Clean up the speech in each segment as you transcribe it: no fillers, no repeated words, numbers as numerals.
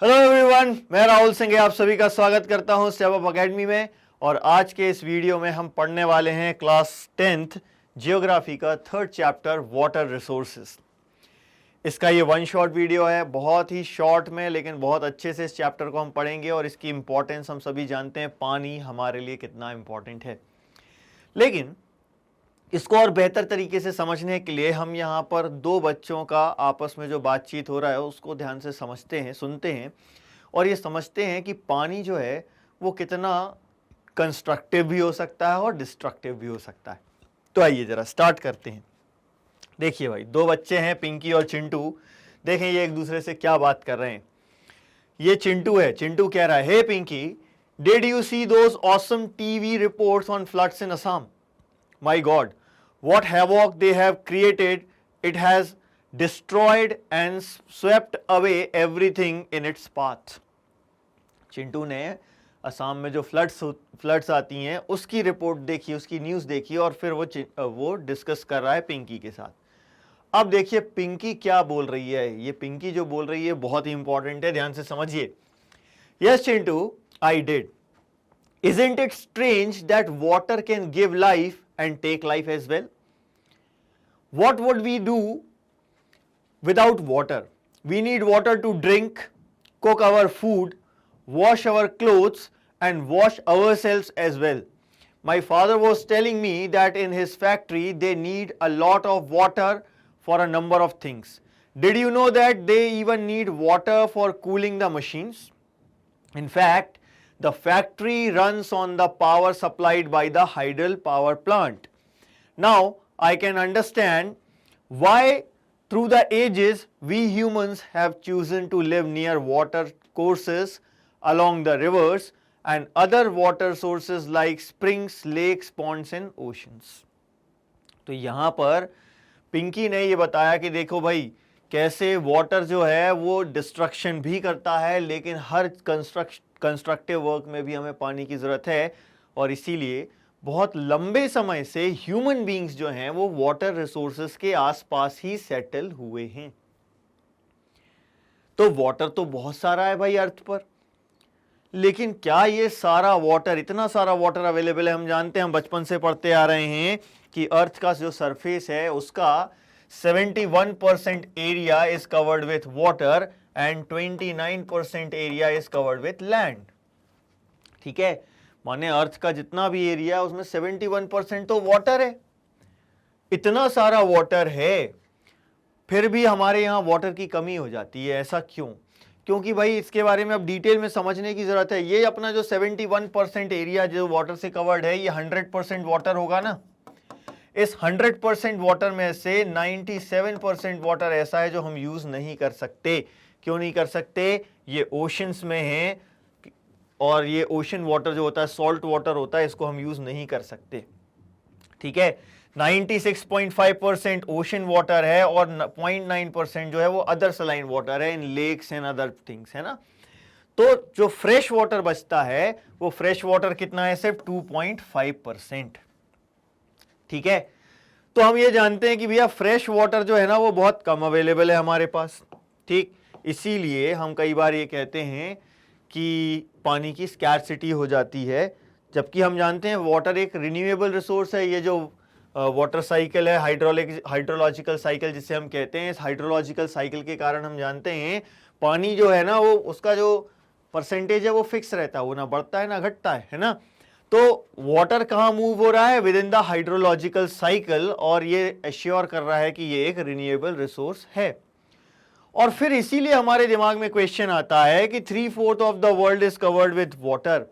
Hello everyone, मैं राहुल सिंह आप सभी का स्वागत करता हूं स्टेप अप एकेडमी में। और आज के इस वीडियो में हम पढ़ने वाले हैं क्लास 10th जियोग्राफी का थर्ड चैप्टर वाटर रिसोर्सेज। इसका ये वन शॉट वीडियो है, बहुत ही शॉर्ट में लेकिन बहुत अच्छे से इस चैप्टर को हम पढ़ेंगे और इसकी इंपॉर्टेंस हम सभी जानते हैं, पानी हमारे लिए कितना इंपॉर्टेंट है। लेकिन इसको और बेहतर तरीके से समझने के लिए हम यहाँ पर दो बच्चों का आपस में जो बातचीत हो रहा है उसको ध्यान से समझते हैं, सुनते हैं और ये समझते हैं कि पानी जो है वो कितना कंस्ट्रक्टिव भी हो सकता है और डिस्ट्रक्टिव भी हो सकता है। तो आइए जरा स्टार्ट करते हैं। देखिए भाई, दो बच्चे हैं, पिंकी और चिंटू। देखें ये एक दूसरे से क्या बात कर रहे हैं। ये चिंटू है, चिंटू कह रहा है, hey Pinky, did you see those awesome TV reports on floods in Assam? My God, what havoc they have created! It has destroyed and swept away everything in its path. Chintu ने असम में जो फ्लड्स आती हैं उसकी रिपोर्ट देखी, उसकी न्यूज़ देखी और फिर वो डिस्कस कर रहा है पिंकी के साथ। अब देखिए पिंकी क्या बोल रही है। ये पिंकी जो बोल रही है बहुत ही इंपॉर्टेंट है, ध्यान से समझिए। Yes, Chintu, I did. Isn't it strange that water can give life and take life as well? What would we do without water? We need water to drink, cook our food, wash our clothes and wash ourselves as well. My father was telling me that in his factory they need a lot of water for a number of things. Did you know that they even need water for cooling the machines? In fact, the factory runs on the power supplied by the hydel power plant. Now, I can understand why through the ages we humans have chosen to live near water courses along the rivers and other water sources like springs, lakes, ponds and oceans. तो यहाँ पर पिंकी ने ये बताया कि देखो भाई कैसे वाटर जो है वो डिस्ट्रक्शन भी करता है, लेकिन हर कंस्ट्रक्टिव वर्क में भी हमें पानी की ज़रूरत है और इसीलिए बहुत लंबे समय से ह्यूमन बीइंग्स जो हैं वो वाटर रिसोर्सेज के आसपास ही सेटल हुए हैं। तो वाटर तो बहुत सारा है भाई अर्थ पर, लेकिन क्या ये सारा वाटर, इतना सारा वाटर अवेलेबल है? हम जानते हैं, हम बचपन से पढ़ते आ रहे हैं कि अर्थ का जो सरफेस है उसका 71% area is covered with water and 29% area is covered with land. ठीक है, माने अर्थ का जितना भी एरिया है उसमें 71% तो वाटर है। इतना सारा वाटर है फिर भी हमारे यहाँ वाटर की कमी हो जाती है। ऐसा क्यों? क्योंकि भाई इसके बारे में अब डिटेल में समझने की जरूरत है। ये अपना जो 71% एरिया जो वाटर से कवर्ड है ये 100% वाटर होगा ना। इस 100% वाटर में से 97% वाटर ऐसा है जो हम यूज नहीं कर सकते। क्यों नहीं कर सकते? ये ओशंस में है और ये ओशन वाटर जो होता है सॉल्ट वाटर होता है, इसको हम यूज नहीं कर सकते। ठीक है, 96.5% ओशन वाटर है और 0.9% जो है वो अदर सलाइन वाटर है इन लेक्स एंड अदर थिंग्स, है ना। तो जो फ्रेश वाटर बचता है वो फ्रेश वाटर कितना है? सिर्फ 2.5%। ठीक है, तो हम ये जानते हैं कि भैया फ्रेश वाटर जो है ना वो बहुत कम अवेलेबल है हमारे पास। ठीक, इसीलिए हम कई बार ये कहते हैं कि पानी की स्कैर्सिटी हो जाती है, जबकि हम जानते हैं वाटर एक रिन्यूएबल रिसोर्स है। ये जो वाटर साइकिल है, हाइड्रोलॉजिकल साइकिल जिसे हम कहते हैं, इस हाइड्रोलॉजिकल साइकिल के कारण हम जानते हैं पानी जो है ना वो उसका जो परसेंटेज है वो फिक्स रहता है, वो ना बढ़ता है ना घटता है ना। तो वाटर कहाँ मूव हो रहा है? With in the hydrological cycle, और ये एश्योर कर रहा है कि ये एक रिन्यूएबल रिसोर्स है। और फिर इसीलिए हमारे दिमाग में क्वेश्चन आता है कि 3/4 of the world is covered with water,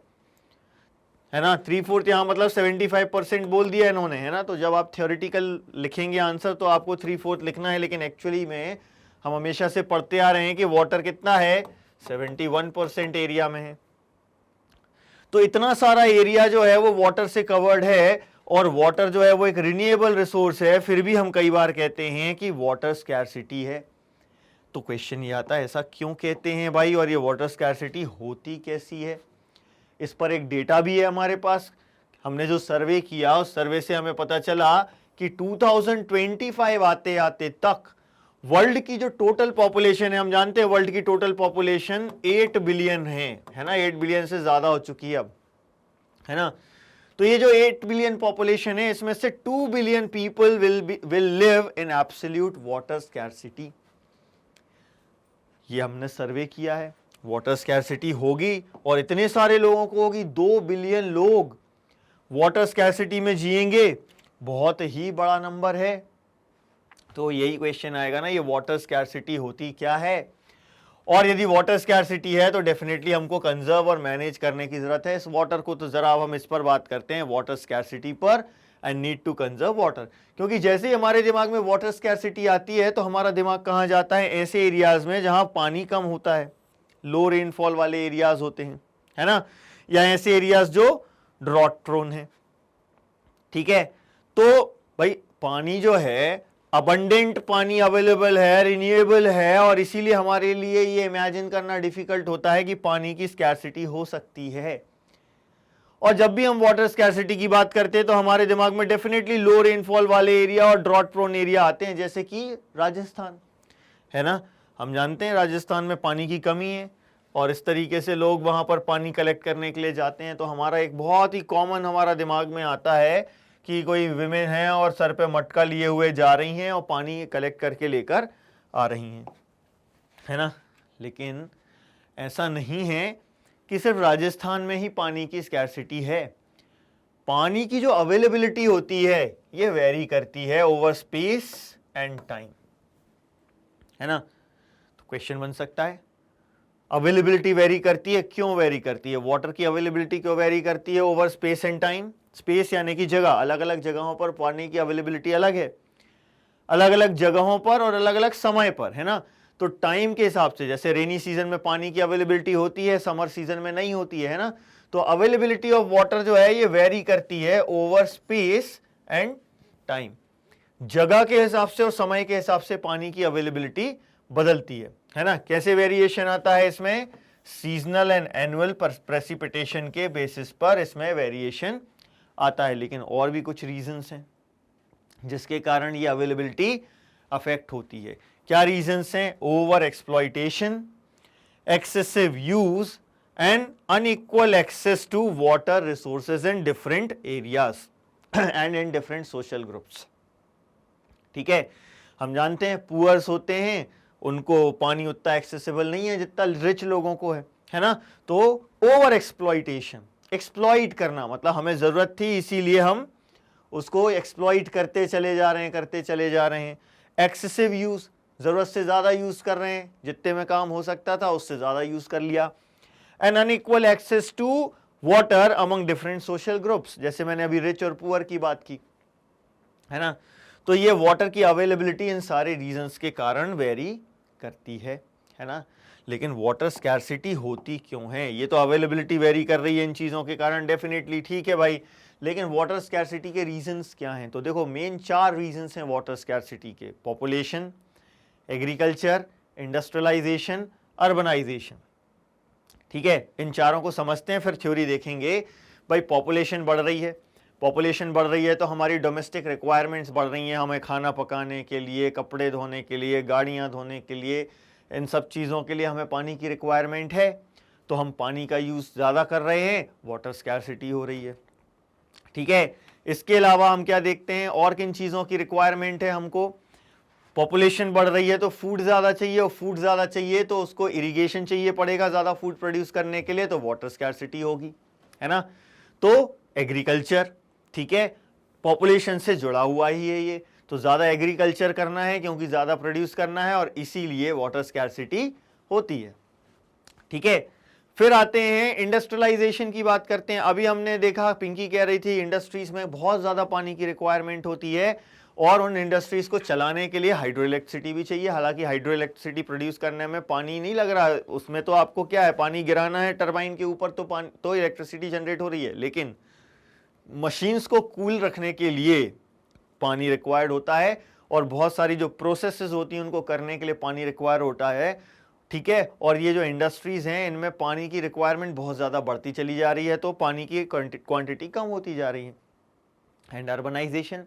है ना। 3/4 यहाँ मतलब 75% बोल दिया इन्होंने, है ना। तो जब आप थ्योरेटिकल लिखेंगे आंसर तो आपको 3/4 लिखना है, लेकिन एक्चुअली में हम हमेशा से पढ़ते आ रहे हैं कि वाटर कितना है? 71% एरिया में है। तो इतना सारा एरिया जो है वो वाटर से कवर्ड है और वाटर जो है वो एक रिन्यूएबल रिसोर्स है, फिर भी हम कई बार कहते हैं कि वाटर स्कैर्सिटी है। तो क्वेश्चन ये आता है ऐसा क्यों कहते हैं भाई, और ये वाटर स्कैर्सिटी होती कैसी है? इस पर एक डेटा भी है हमारे पास। हमने जो सर्वे किया उस सर्वे से हमें पता चला कि 2025 आते आते तक वर्ल्ड की जो टोटल पॉपुलेशन है, हम जानते हैं वर्ल्ड की टोटल पॉपुलेशन 8 बिलियन है ना, 8 बिलियन से ज्यादा हो चुकी है अब, है ना। तो ये जो 8 बिलियन पॉपुलेशन है, इसमें से 2 billion people will live in absolute water scarcity. ये हमने सर्वे किया है, वाटर स्कैर्सिटी होगी और इतने सारे लोगों को होगी, 2 बिलियन लोग वाटर स्कैर्सिटी में जिएंगे, बहुत ही बड़ा नंबर है। तो यही क्वेश्चन आएगा ना, ये वाटर स्कैर्सिटी होती क्या है, और यदि वाटर स्कैर्सिटी है तो डेफिनेटली हमको कंजर्व और मैनेज करने की जरूरत है इस वाटर को। तो जरा अब हम इस पर बात करते हैं, वाटर स्कैर्सिटी पर, and need to conserve water. क्योंकि जैसे ही हमारे दिमाग में वाटर स्कैर्सिटी आती है तो हमारा दिमाग कहाँ जाता है, ऐसे एरियाज में जहां पानी कम होता है, लो रेनफॉल वाले एरियाज होते हैं, है ना, या ऐसे एरियाज जो ड्रॉट प्रोन है। ठीक है, तो भाई पानी जो है, अबंडेंट पानी अवेलेबल है, रिन्यूएबल है, और इसीलिए हमारे लिए ये इमेजिन करना डिफिकल्ट होता है कि पानी की स्कैर्सिटी हो सकती है। और जब भी हम वाटर स्कैर्सिटी की बात करते हैं तो हमारे दिमाग में डेफिनेटली लो रेनफॉल वाले एरिया और ड्रॉट प्रोन एरिया आते हैं, जैसे कि राजस्थान, है ना। हम जानते हैं राजस्थान में पानी की कमी है और इस तरीके से लोग वहां पर पानी कलेक्ट करने के लिए जाते हैं। तो हमारा एक बहुत ही कॉमन हमारा दिमाग में आता है कि कोई विमेन है और सर पे मटका लिए हुए जा रही हैं और पानी कलेक्ट करके लेकर आ रही हैं, है ना। लेकिन ऐसा नहीं है कि सिर्फ राजस्थान में ही पानी की स्कैर्सिटी है। पानी की जो अवेलेबिलिटी होती है ये वेरी करती है ओवर स्पेस एंड टाइम, है ना। तो क्वेश्चन बन सकता है, अवेलेबिलिटी वेरी करती है, क्यों वेरी करती है, वाटर की अवेलेबिलिटी क्यों वेरी करती है over space and time. Space यानी कि जगह, अलग अलग जगहों पर पानी की अवेलेबिलिटी अलग है, अलग अलग जगहों पर और अलग अलग समय पर, है ना। तो टाइम के हिसाब से, जैसे रेनी सीजन में पानी की अवेलेबिलिटी होती है, समर सीजन में नहीं होती है ना। तो अवेलेबिलिटी ऑफ वाटर जो है ये वेरी करती है ओवर स्पेस एंड टाइम, जगह के हिसाब से और समय के हिसाब से पानी की अवेलेबिलिटी बदलती है ना। कैसे वेरिएशन आता है इसमें, सीजनल एंड एनुअल प्रेसिपिटेशन के बेसिस पर इसमें वेरिएशन आता है। लेकिन और भी कुछ रीजंस हैं जिसके कारण ये अवेलेबिलिटी अफेक्ट होती है। क्या रीजंस हैं, over exploitation, excessive use and unequal access to water resources in different areas and in different social groups. ठीक है, हम जानते हैं पुअर्स होते हैं, उनको पानी उतना एक्सेसिबल नहीं है जितना रिच लोगों को है ना। तो ओवर एक्सप्लॉइटेशन, एक्सप्लॉइट करना मतलब हमें जरूरत थी इसीलिए हम उसको एक्सप्लॉइट करते चले जा रहे हैं। एक्सेसिव यूज, जरूरत से ज्यादा यूज कर रहे हैं, जितने में काम हो सकता था उससे ज्यादा यूज कर लिया। And unequal access to water among different social groups, जैसे मैंने अभी रिच और पुअर की बात की, है ना। तो ये वाटर की अवेलेबिलिटी इन सारे रीजंस के कारण वेरी करती है ना। लेकिन वाटर स्कैर्सिटी होती क्यों है, ये तो अवेलेबिलिटी वेरी कर रही है इन चीजों के कारण, डेफिनेटली ठीक है भाई, लेकिन वाटर स्कैर्सिटी के रीजंस क्या हैं। तो देखो मेन 4 रीजंस हैं वाटर स्कैर्सिटी के, पॉपुलेशन, एग्रीकल्चर, इंडस्ट्रियलाइजेशन, अर्बनाइजेशन। ठीक है, इन चारों को समझते हैं फिर थ्योरी देखेंगे। भाई पॉपुलेशन बढ़ रही है, पॉपुलेशन बढ़ रही है तो हमारी डोमेस्टिक रिक्वायरमेंट्स बढ़ रही हैं, हमें खाना पकाने के लिए, कपड़े धोने के लिए, गाड़ियां धोने के लिए, इन सब चीज़ों के लिए हमें पानी की रिक्वायरमेंट है। तो हम पानी का यूज़ ज़्यादा कर रहे हैं, वाटर स्कैर्सिटी हो रही है। ठीक है, इसके अलावा हम क्या देखते हैं, और किन चीज़ों की रिक्वायरमेंट है हमको, पॉपुलेशन बढ़ रही है तो फूड ज़्यादा चाहिए, और फूड ज़्यादा चाहिए तो उसको इरिगेशन चाहिए पड़ेगा ज़्यादा फूड प्रोड्यूस करने के लिए, तो वाटर स्कैर्सिटी होगी, है ना। तो एग्रीकल्चर, ठीक है, पॉपुलेशन से जुड़ा हुआ ही है ये, तो ज़्यादा एग्रीकल्चर करना है क्योंकि ज़्यादा प्रोड्यूस करना है और इसीलिए वाटर स्कैर्सिटी होती है। ठीक है, फिर आते हैं इंडस्ट्रियलाइजेशन की बात करते हैं। अभी हमने देखा, पिंकी कह रही थी इंडस्ट्रीज में बहुत ज़्यादा पानी की रिक्वायरमेंट होती है और उन इंडस्ट्रीज को चलाने के लिए हाइड्रो इलेक्ट्रिसिटी भी चाहिए। हालांकि हाइड्रो इलेक्ट्रिसिटी प्रोड्यूस करने में पानी नहीं लग रहा है, उसमें तो आपको क्या है, पानी गिराना है टरबाइन के ऊपर तो इलेक्ट्रिसिटी जनरेट हो रही है। लेकिन मशीन्स को कूल रखने के लिए पानी रिक्वायर्ड होता है और बहुत सारी जो प्रोसेसेस होती हैं उनको करने के लिए पानी रिक्वायर होता है। ठीक है, और ये जो इंडस्ट्रीज हैं इनमें पानी की रिक्वायरमेंट बहुत ज़्यादा बढ़ती चली जा रही है, तो पानी की क्वांटिटी कम होती जा रही है। एंड अर्बनाइजेशन,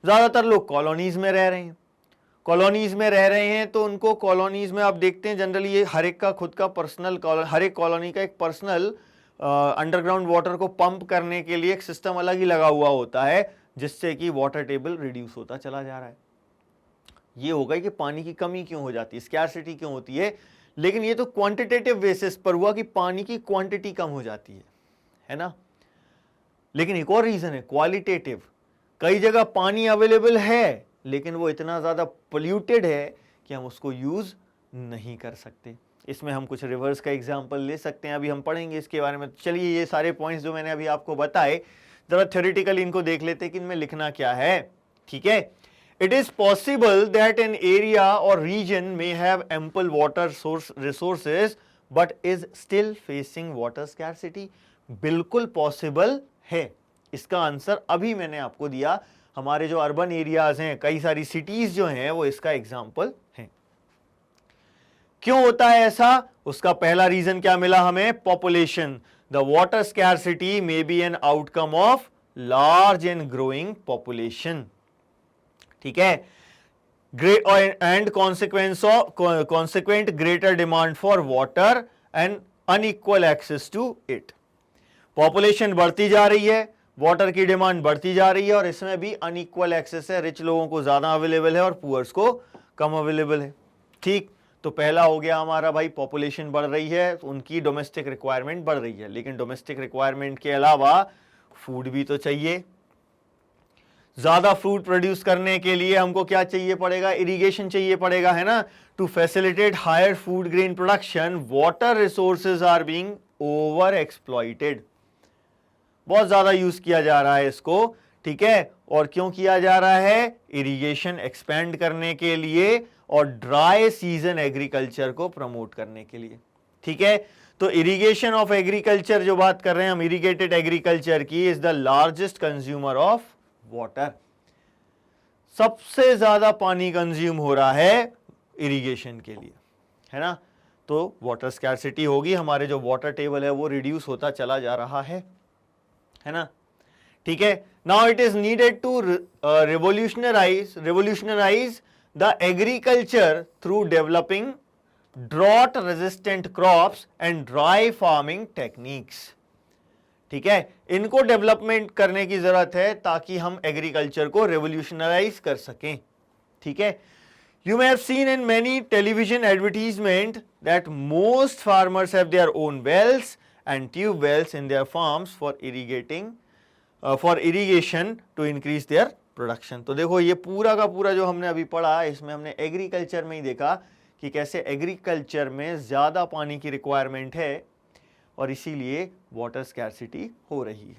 ज़्यादातर लोग कॉलोनीज में रह रहे हैं, कॉलोनीज में रह रहे हैं तो उनको कॉलोनीज में आप देखते हैं जनरली ये हर एक का खुद का पर्सनल, हर एक कॉलोनी का एक पर्सनल अंडरग्राउंड वाटर को पंप करने के लिए एक सिस्टम अलग ही लगा हुआ होता है, जिससे कि वाटर टेबल रिड्यूस होता चला जा रहा है। ये होगा कि पानी की कमी क्यों हो जाती है, स्कैर्सिटी क्यों होती है, लेकिन ये तो क्वांटिटेटिव बेसिस पर हुआ कि पानी की क्वांटिटी कम हो जाती है ना। लेकिन एक और रीजन है क्वालिटेटिव, कई जगह पानी अवेलेबल है लेकिन वो इतना ज्यादा पोल्यूटेड है कि हम उसको यूज नहीं कर सकते। इसमें हम कुछ रिवर्स का एग्जांपल ले सकते हैं, अभी हम पढ़ेंगे इसके बारे में। चलिए ये सारे पॉइंट्स जो मैंने अभी आपको बताए जरा थ्योरेटिकली इनको देख लेते हैं कि इनमें लिखना क्या है। ठीक है, it is possible that an area और region may have ample water source resources but is still facing water scarcity. बिल्कुल पॉसिबल है, इसका आंसर अभी मैंने आपको दिया। हमारे जो अर्बन एरियाज हैं, कई सारी सिटीज जो हैं, वो इसका एग्जाम्पल हैं। क्यों होता है ऐसा, उसका पहला रीजन क्या मिला हमें, population. The water scarcity may be an outcome of large and growing population. ठीक है, and consequent greater demand for water and unequal access to it. Population बढ़ती जा रही है, वाटर की डिमांड बढ़ती जा रही है और इसमें भी अनइक्वल एक्सेस है, रिच लोगों को ज्यादा अवेलेबल है और पुअर्स को कम अवेलेबल है। ठीक, तो पहला हो गया हमारा भाई पॉपुलेशन बढ़ रही है, तो उनकी डोमेस्टिक रिक्वायरमेंट बढ़ रही है, लेकिन डोमेस्टिक रिक्वायरमेंट के अलावा फूड भी तो चाहिए। ज्यादा फूड प्रोड्यूस करने के लिए हमको क्या चाहिए पड़ेगा, इरिगेशन चाहिए पड़ेगा, है ना। To facilitate higher food grain production water resources are being over exploited. बहुत ज्यादा यूज किया जा रहा है इसको। ठीक है, और क्यों किया जा रहा है, इरिगेशन एक्सपेंड करने के लिए और ड्राई सीजन एग्रीकल्चर को प्रमोट करने के लिए। ठीक है, तो इरिगेशन ऑफ एग्रीकल्चर जो बात कर रहे हैं हम, इरिगेटेड एग्रीकल्चर की, is the largest consumer of water. सबसे ज्यादा पानी कंज्यूम हो रहा है इरिगेशन के लिए, है ना। तो वाटर स्कैर्सिटी होगी, हमारे जो वाटर टेबल है वो रिड्यूस होता चला जा रहा है ना। ठीक है, now it is needed to revolutionize the agriculture through developing drought resistant crops and dry farming techniques. ठीक है, इनको डेवलपमेंट करने की जरूरत है ताकि हम एग्रीकल्चर को रेवोल्यूशनराइज कर सकें। ठीक है, you may have seen in many television advertisement that most farmers have their own wells and tube wells in their farms for irrigation to increase their production। तो देखो ये पूरा का पूरा जो हमने अभी पढ़ा, इसमें हमने एग्रीकल्चर में ही देखा कि कैसे एग्रीकल्चर में ज्यादा पानी की रिक्वायरमेंट है और इसीलिए वाटर स्कैर्सिटी हो रही है।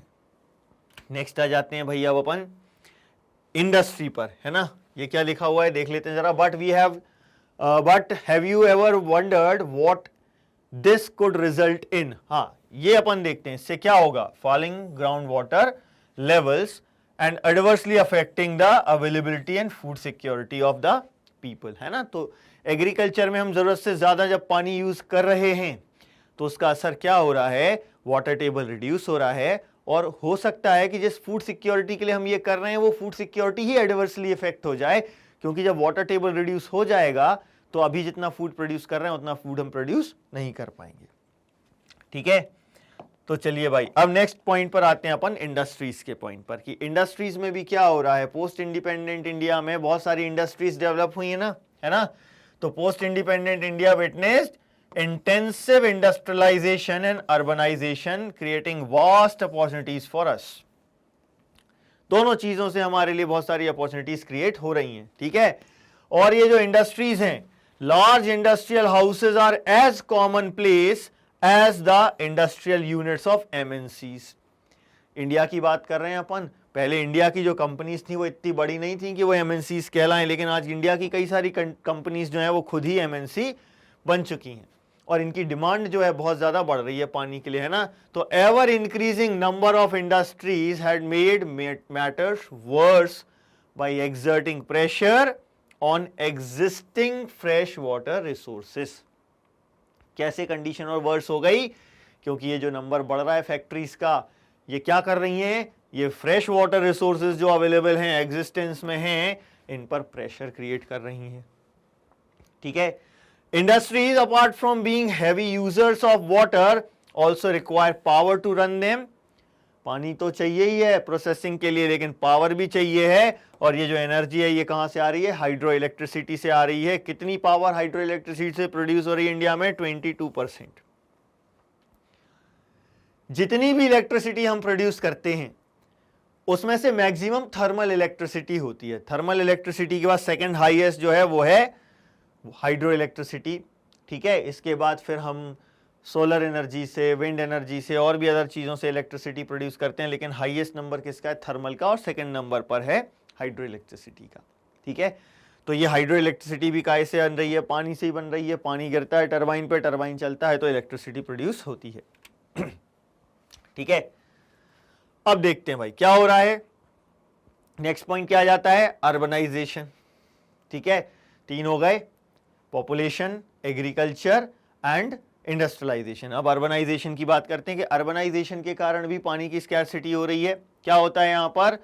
नेक्स्ट आ जाते हैं भैया अपन इंडस्ट्री पर, है ना। ये क्या लिखा हुआ है देख लेते हैं जरा। But have you ever wondered what this could result in. हाँ, ये अपन देखते हैं इससे क्या होगा, falling ground water levels and adversely affecting the availability and food security of the people, है ना। तो एग्रीकल्चर में हम जरूरत से ज्यादा जब पानी यूज कर रहे हैं तो उसका असर क्या हो रहा है, वाटर टेबल रिड्यूस हो रहा है और हो सकता है कि जिस फूड सिक्योरिटी के लिए हम ये कर रहे हैं वो फूड सिक्योरिटी ही एडवर्सली इफेक्ट हो जाए, क्योंकि जब वाटर टेबल रिड्यूस हो जाएगा तो अभी जितना फूड प्रोड्यूस कर रहे हैं उतना फूड हम प्रोड्यूस नहीं कर पाएंगे। ठीक है, तो चलिए भाई अब नेक्स्ट पॉइंट पर आते हैं अपन, इंडस्ट्रीज के पॉइंट पर, कि इंडस्ट्रीज में भी क्या हो रहा है। पोस्ट इंडिपेंडेंट इंडिया में बहुत सारी इंडस्ट्रीज डेवलप हुई है ना, है ना। तो post independent India witnessed intensive industrialization and urbanization creating vast opportunities for us। दोनों चीजों से हमारे लिए बहुत सारी अपॉर्चुनिटीज क्रिएट हो रही हैं। ठीक है, और ये जो इंडस्ट्रीज हैं, large industrial houses are as common place as the industrial units of MNCs. India की बात कर रहे हैं अपन। पहले इंडिया की जो कंपनीज थी वो इतनी बड़ी नहीं थी कि वो एमएनसीज कहलाएं, लेकिन आज इंडिया की कई सारी कंपनीज जो है वो खुद ही एमएनसी बन चुकी हैं और इनकी डिमांड जो है बहुत ज्यादा बढ़ रही है पानी के लिए, है ना। तो ever increasing number of industries had made matters worse by exerting pressure on existing fresh water resources. कैसे कंडीशन और वर्स हो गई, क्योंकि ये जो नंबर बढ़ रहा है फैक्ट्रीज का, ये क्या कर रही हैं, ये फ्रेश वाटर रिसोर्सेज जो अवेलेबल हैं, एग्जिस्टेंस में हैं, इन पर प्रेशर क्रिएट कर रही हैं। ठीक है, industries apart from being heavy users of water also require power to run them. पानी तो चाहिए ही है प्रोसेसिंग के लिए, लेकिन पावर भी चाहिए है। और ये जो एनर्जी है ये कहां से आ रही है? हाइड्रो इलेक्ट्रिसिटी से आ रही है। कितनी पावर हाइड्रो इलेक्ट्रिसिटी से प्रोड्यूस हो रही है इंडिया में? 22%। जितनी भी इलेक्ट्रिसिटी हम प्रोड्यूस करते हैं उसमें से मैक्सिमम थर्मल इलेक्ट्रिसिटी होती है। थर्मल इलेक्ट्रिसिटी के बाद सेकंड हाईएस्ट जो है वो है हाइड्रो इलेक्ट्रिसिटी। ठीक है, इसके बाद फिर हम सोलर एनर्जी से, विंड एनर्जी से और भी अदर चीज़ों से इलेक्ट्रिसिटी प्रोड्यूस करते हैं, लेकिन हाईएस्ट नंबर किसका है? थर्मल का, और सेकंड नंबर पर है हाइड्रो इलेक्ट्रिसिटी का। ठीक है, तो ये हाइड्रो इलेक्ट्रिसिटी भी काहे से बन रही है? पानी से ही बन रही है। पानी गिरता है टरबाइन पे, टरबाइन चलता है तो इलेक्ट्रिसिटी प्रोड्यूस होती है। ठीक है, अब देखते हैं भाई क्या हो रहा है। नेक्स्ट पॉइंट क्या आ जाता है? अर्बनाइजेशन। ठीक है, तीन हो गए, पॉपुलेशन, एग्रीकल्चर एंड इंडस्ट्रियलाइजेशन। अब अर्बनाइजेशन की बात करते हैं कि अर्बनाइजेशन के कारण भी पानी की स्कैरसिटी हो रही है। क्या होता है यहाँ पर?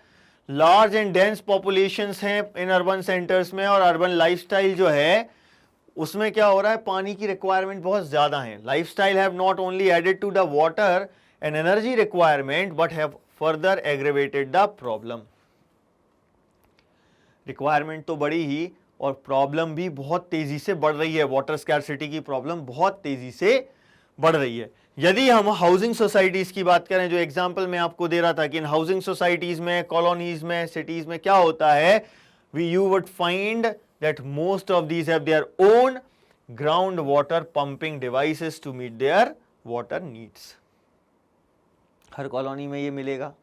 लार्ज एंड डेंस पॉपुलेशंस हैं इन अर्बन सेंटर्स में, और अर्बन लाइफस्टाइल जो है उसमें क्या हो रहा है? पानी की रिक्वायरमेंट बहुत ज्यादा है। Lifestyle have not only added to the water and energy requirement but have further aggravated the problem. Requirement तो बड़ी ही और प्रॉब्लम भी बहुत तेजी से बढ़ रही है। वाटर स्कैरसिटी की प्रॉब्लम बहुत तेजी से बढ़ रही है। यदि हम हाउसिंग सोसाइटीज की बात करें, जो एग्जांपल मैं आपको दे रहा था कि इन हाउसिंग सोसाइटीज में, कॉलोनीज में, सिटीज में क्या होता है, you would find that most of these have their own ground water pumping devices to meet their water needs. हर कॉलोनी में ये मिलेगा।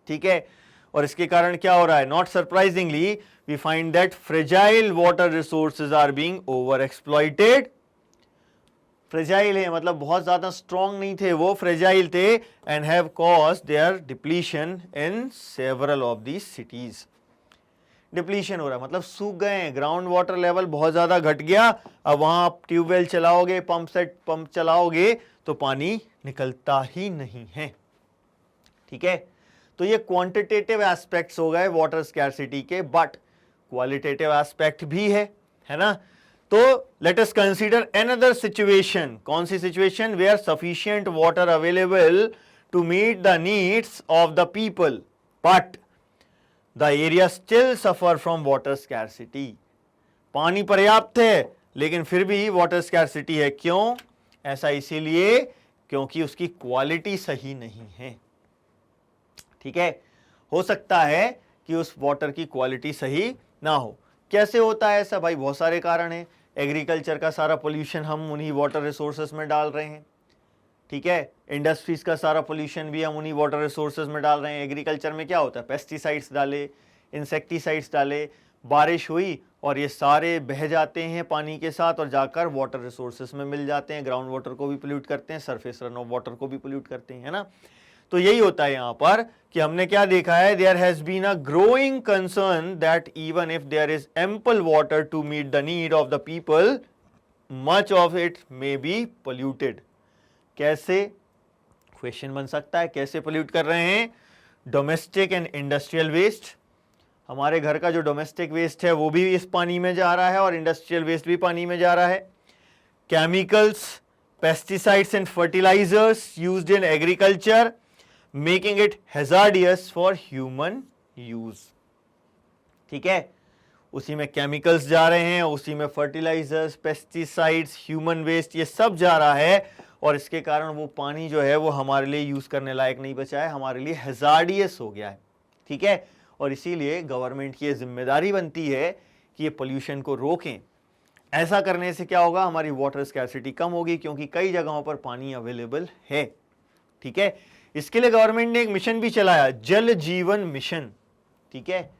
ठीक है, और इसके कारण क्या हो रहा है? Not surprisingly we find that fragile water resources are being over exploited। Fragile है मतलब बहुत ज्यादा स्ट्रॉन्ग नहीं थे, वो फ्रेजाइल थे, and have caused their depletion in several of the cities. Depletion हो रहा है मतलब सूख गए हैं, ग्राउंड वाटर लेवल बहुत ज्यादा घट गया। अब वहां आप ट्यूबवेल चलाओगे, पंप चलाओगे तो पानी निकलता ही नहीं है। ठीक है, तो ये क्वांटिटेटिव एस्पेक्ट्स हो गए वाटर स्कैरसिटी के, बट क्वालिटेटिव एस्पेक्ट भी है ना। तो let us consider another situation. कौन सी situation? Where sufficient water available to meet the needs of the people but the area still suffer from water scarcity. पानी पर्याप्त है लेकिन फिर भी वाटर स्कैरसिटी है। क्यों? ऐसा इसीलिए क्योंकि उसकी क्वालिटी सही नहीं है। ठीक है, हो सकता है कि उस वाटर की क्वालिटी सही ना हो। कैसे होता है ऐसा? भाई बहुत सारे कारण हैं। एग्रीकल्चर का सारा पोल्यूशन हम उन्हीं वाटर रिसोर्सेज में डाल रहे हैं। ठीक है, इंडस्ट्रीज का सारा पोल्यूशन भी हम उन्हीं वाटर रिसोर्सेज में डाल रहे हैं। एग्रीकल्चर में क्या होता है? पेस्टिसाइड्स डाले, इंसेक्टिसाइड्स डाले, बारिश हुई और ये सारे बह जाते हैं पानी के साथ और जाकर वाटर रिसोर्सेज में मिल जाते हैं। ग्राउंड वाटर को भी पोल्यूट करते हैं, सरफेस रन ऑफ वाटर को भी पोल्यूट करते हैं, है ना। तो यही होता है यहां पर कि हमने क्या देखा है? There has been a growing concern that even if there is ample water to meet the need of the people, much of it may be polluted. कैसे? क्वेश्चन बन सकता है, कैसे पोल्यूट कर रहे हैं? Domestic and industrial waste. हमारे घर का जो डोमेस्टिक वेस्ट है वो भी इस पानी में जा रहा है और इंडस्ट्रियल वेस्ट भी पानी में जा रहा है। Chemicals, pesticides and fertilisers used in agriculture making it hazardous for human use. ठीक है, उसी में केमिकल्स जा रहे हैं, उसी में फर्टिलाइजर्स, पेस्टिसाइड्स, ह्यूमन वेस्ट, ये सब जा रहा है और इसके कारण वो पानी जो है वो हमारे लिए यूज करने लायक नहीं बचा है, हमारे लिए हैजार्डियस हो गया है। ठीक है, और इसीलिए गवर्नमेंट की ये जिम्मेदारी बनती है कि ये पोल्यूशन को रोकें। ऐसा करने से क्या होगा? हमारी वाटर स्कैरसिटी कम होगी क्योंकि कई जगहों पर पानी अवेलेबल है। ठीक है, इसके लिए गवर्नमेंट ने एक मिशन भी चलाया, जल जीवन मिशन। ठीक है,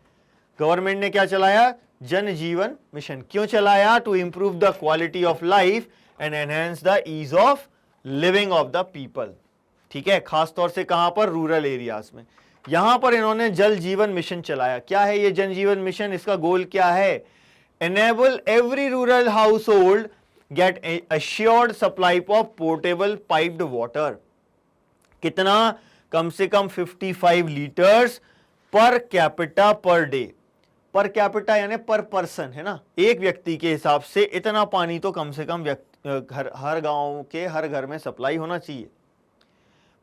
गवर्नमेंट ने क्या चलाया? जन जीवन मिशन। क्यों चलाया? To improve the quality of life and enhance the ease of living of the people. ठीक है, खासतौर से कहां पर? रूरल एरियाज में। यहां पर इन्होंने जल जीवन मिशन चलाया। क्या है ये जन जीवन मिशन? इसका गोल क्या है? enable every rural household get assured supply of portable piped water। कितना? कम से कम 55 litres per capita per day. Per capita यानी पर पर्सन, है ना, एक व्यक्ति के हिसाब से इतना पानी तो कम से कम हर गांव के हर घर में सप्लाई होना चाहिए।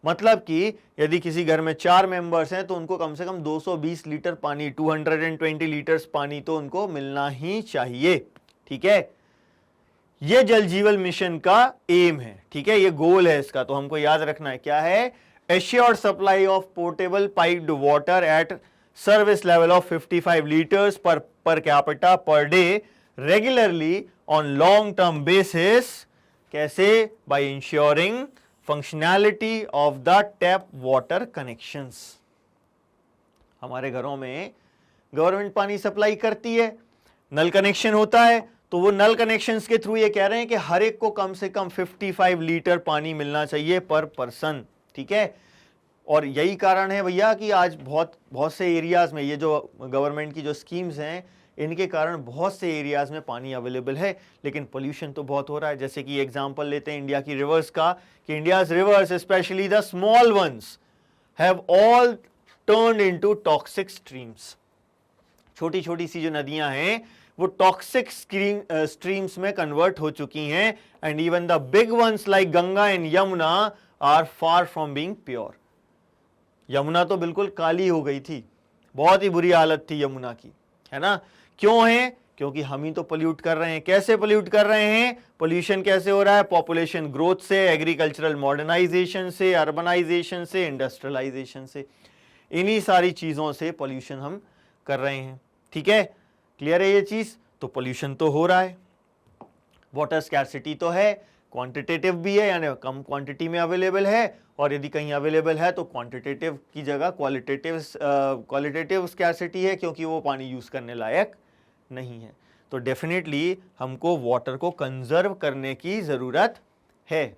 मतलब कि यदि किसी घर में 4 मेंबर्स हैं तो उनको कम से कम 220 लीटर पानी, 220 लीटर्स पानी तो उनको मिलना ही चाहिए। ठीक है, ये जल जीवन मिशन का एम है। ठीक है, ये गोल है इसका, तो हमको याद रखना है क्या है, assured supply of portable piped water at service level of 55 litres per capita per day regularly on long term basis. कैसे? By ensuring functionality of the tap water connections. हमारे घरों में गवर्नमेंट पानी सप्लाई करती है, नल कनेक्शन होता है, तो वो नल कनेक्शंस के थ्रू ये कह रहे हैं कि हर एक को कम से कम 55 लीटर पानी मिलना चाहिए पर पर्सन। ठीक है, और यही कारण है भैया कि आज बहुत से एरियाज में ये जो गवर्नमेंट की जो स्कीम्स हैं, इनके कारण बहुत से एरियाज में पानी अवेलेबल है, लेकिन पोल्यूशन तो बहुत हो रहा है। जैसे कि एग्जांपल लेते हैं इंडिया की रिवर्स का, कि India's reverse specially the small once have all turned into toxic streams. छोटी छोटी सी जो नदियां हैं वो टॉक्सिक स्ट्रीम्स में कन्वर्ट हो चुकी हैं, and even the big ones like Ganga and Yamuna are far from being pure. Yamuna तो बिल्कुल काली हो गई थी, बहुत ही बुरी हालत थी यमुना की, है ना। क्यों है? क्योंकि हम ही तो पोल्यूट कर रहे हैं। कैसे पोल्यूट कर रहे हैं? पोल्यूशन कैसे हो रहा है? पॉपुलेशन ग्रोथ से, एग्रीकल्चरल मॉडर्नाइजेशन से, अर्बनाइजेशन से, इंडस्ट्रियलाइजेशन से, इन्हीं सारी चीजों से पोल्यूशन हम कर रहे हैं। ठीक है, क्लियर है ये चीज? तो पोल्यूशन तो हो रहा है, वाटर स्कैर्सिटी तो है, क्वांटिटेटिव भी है, यानी कम क्वांटिटी में अवेलेबल है, और यदि कहीं अवेलेबल है तो क्वांटिटेटिव की जगह क्वालिटेटिव स्कैर्सिटी है, क्योंकि वो पानी यूज करने लायक नहीं है। तो डेफिनेटली हमको वाटर को कंजर्व करने की जरूरत है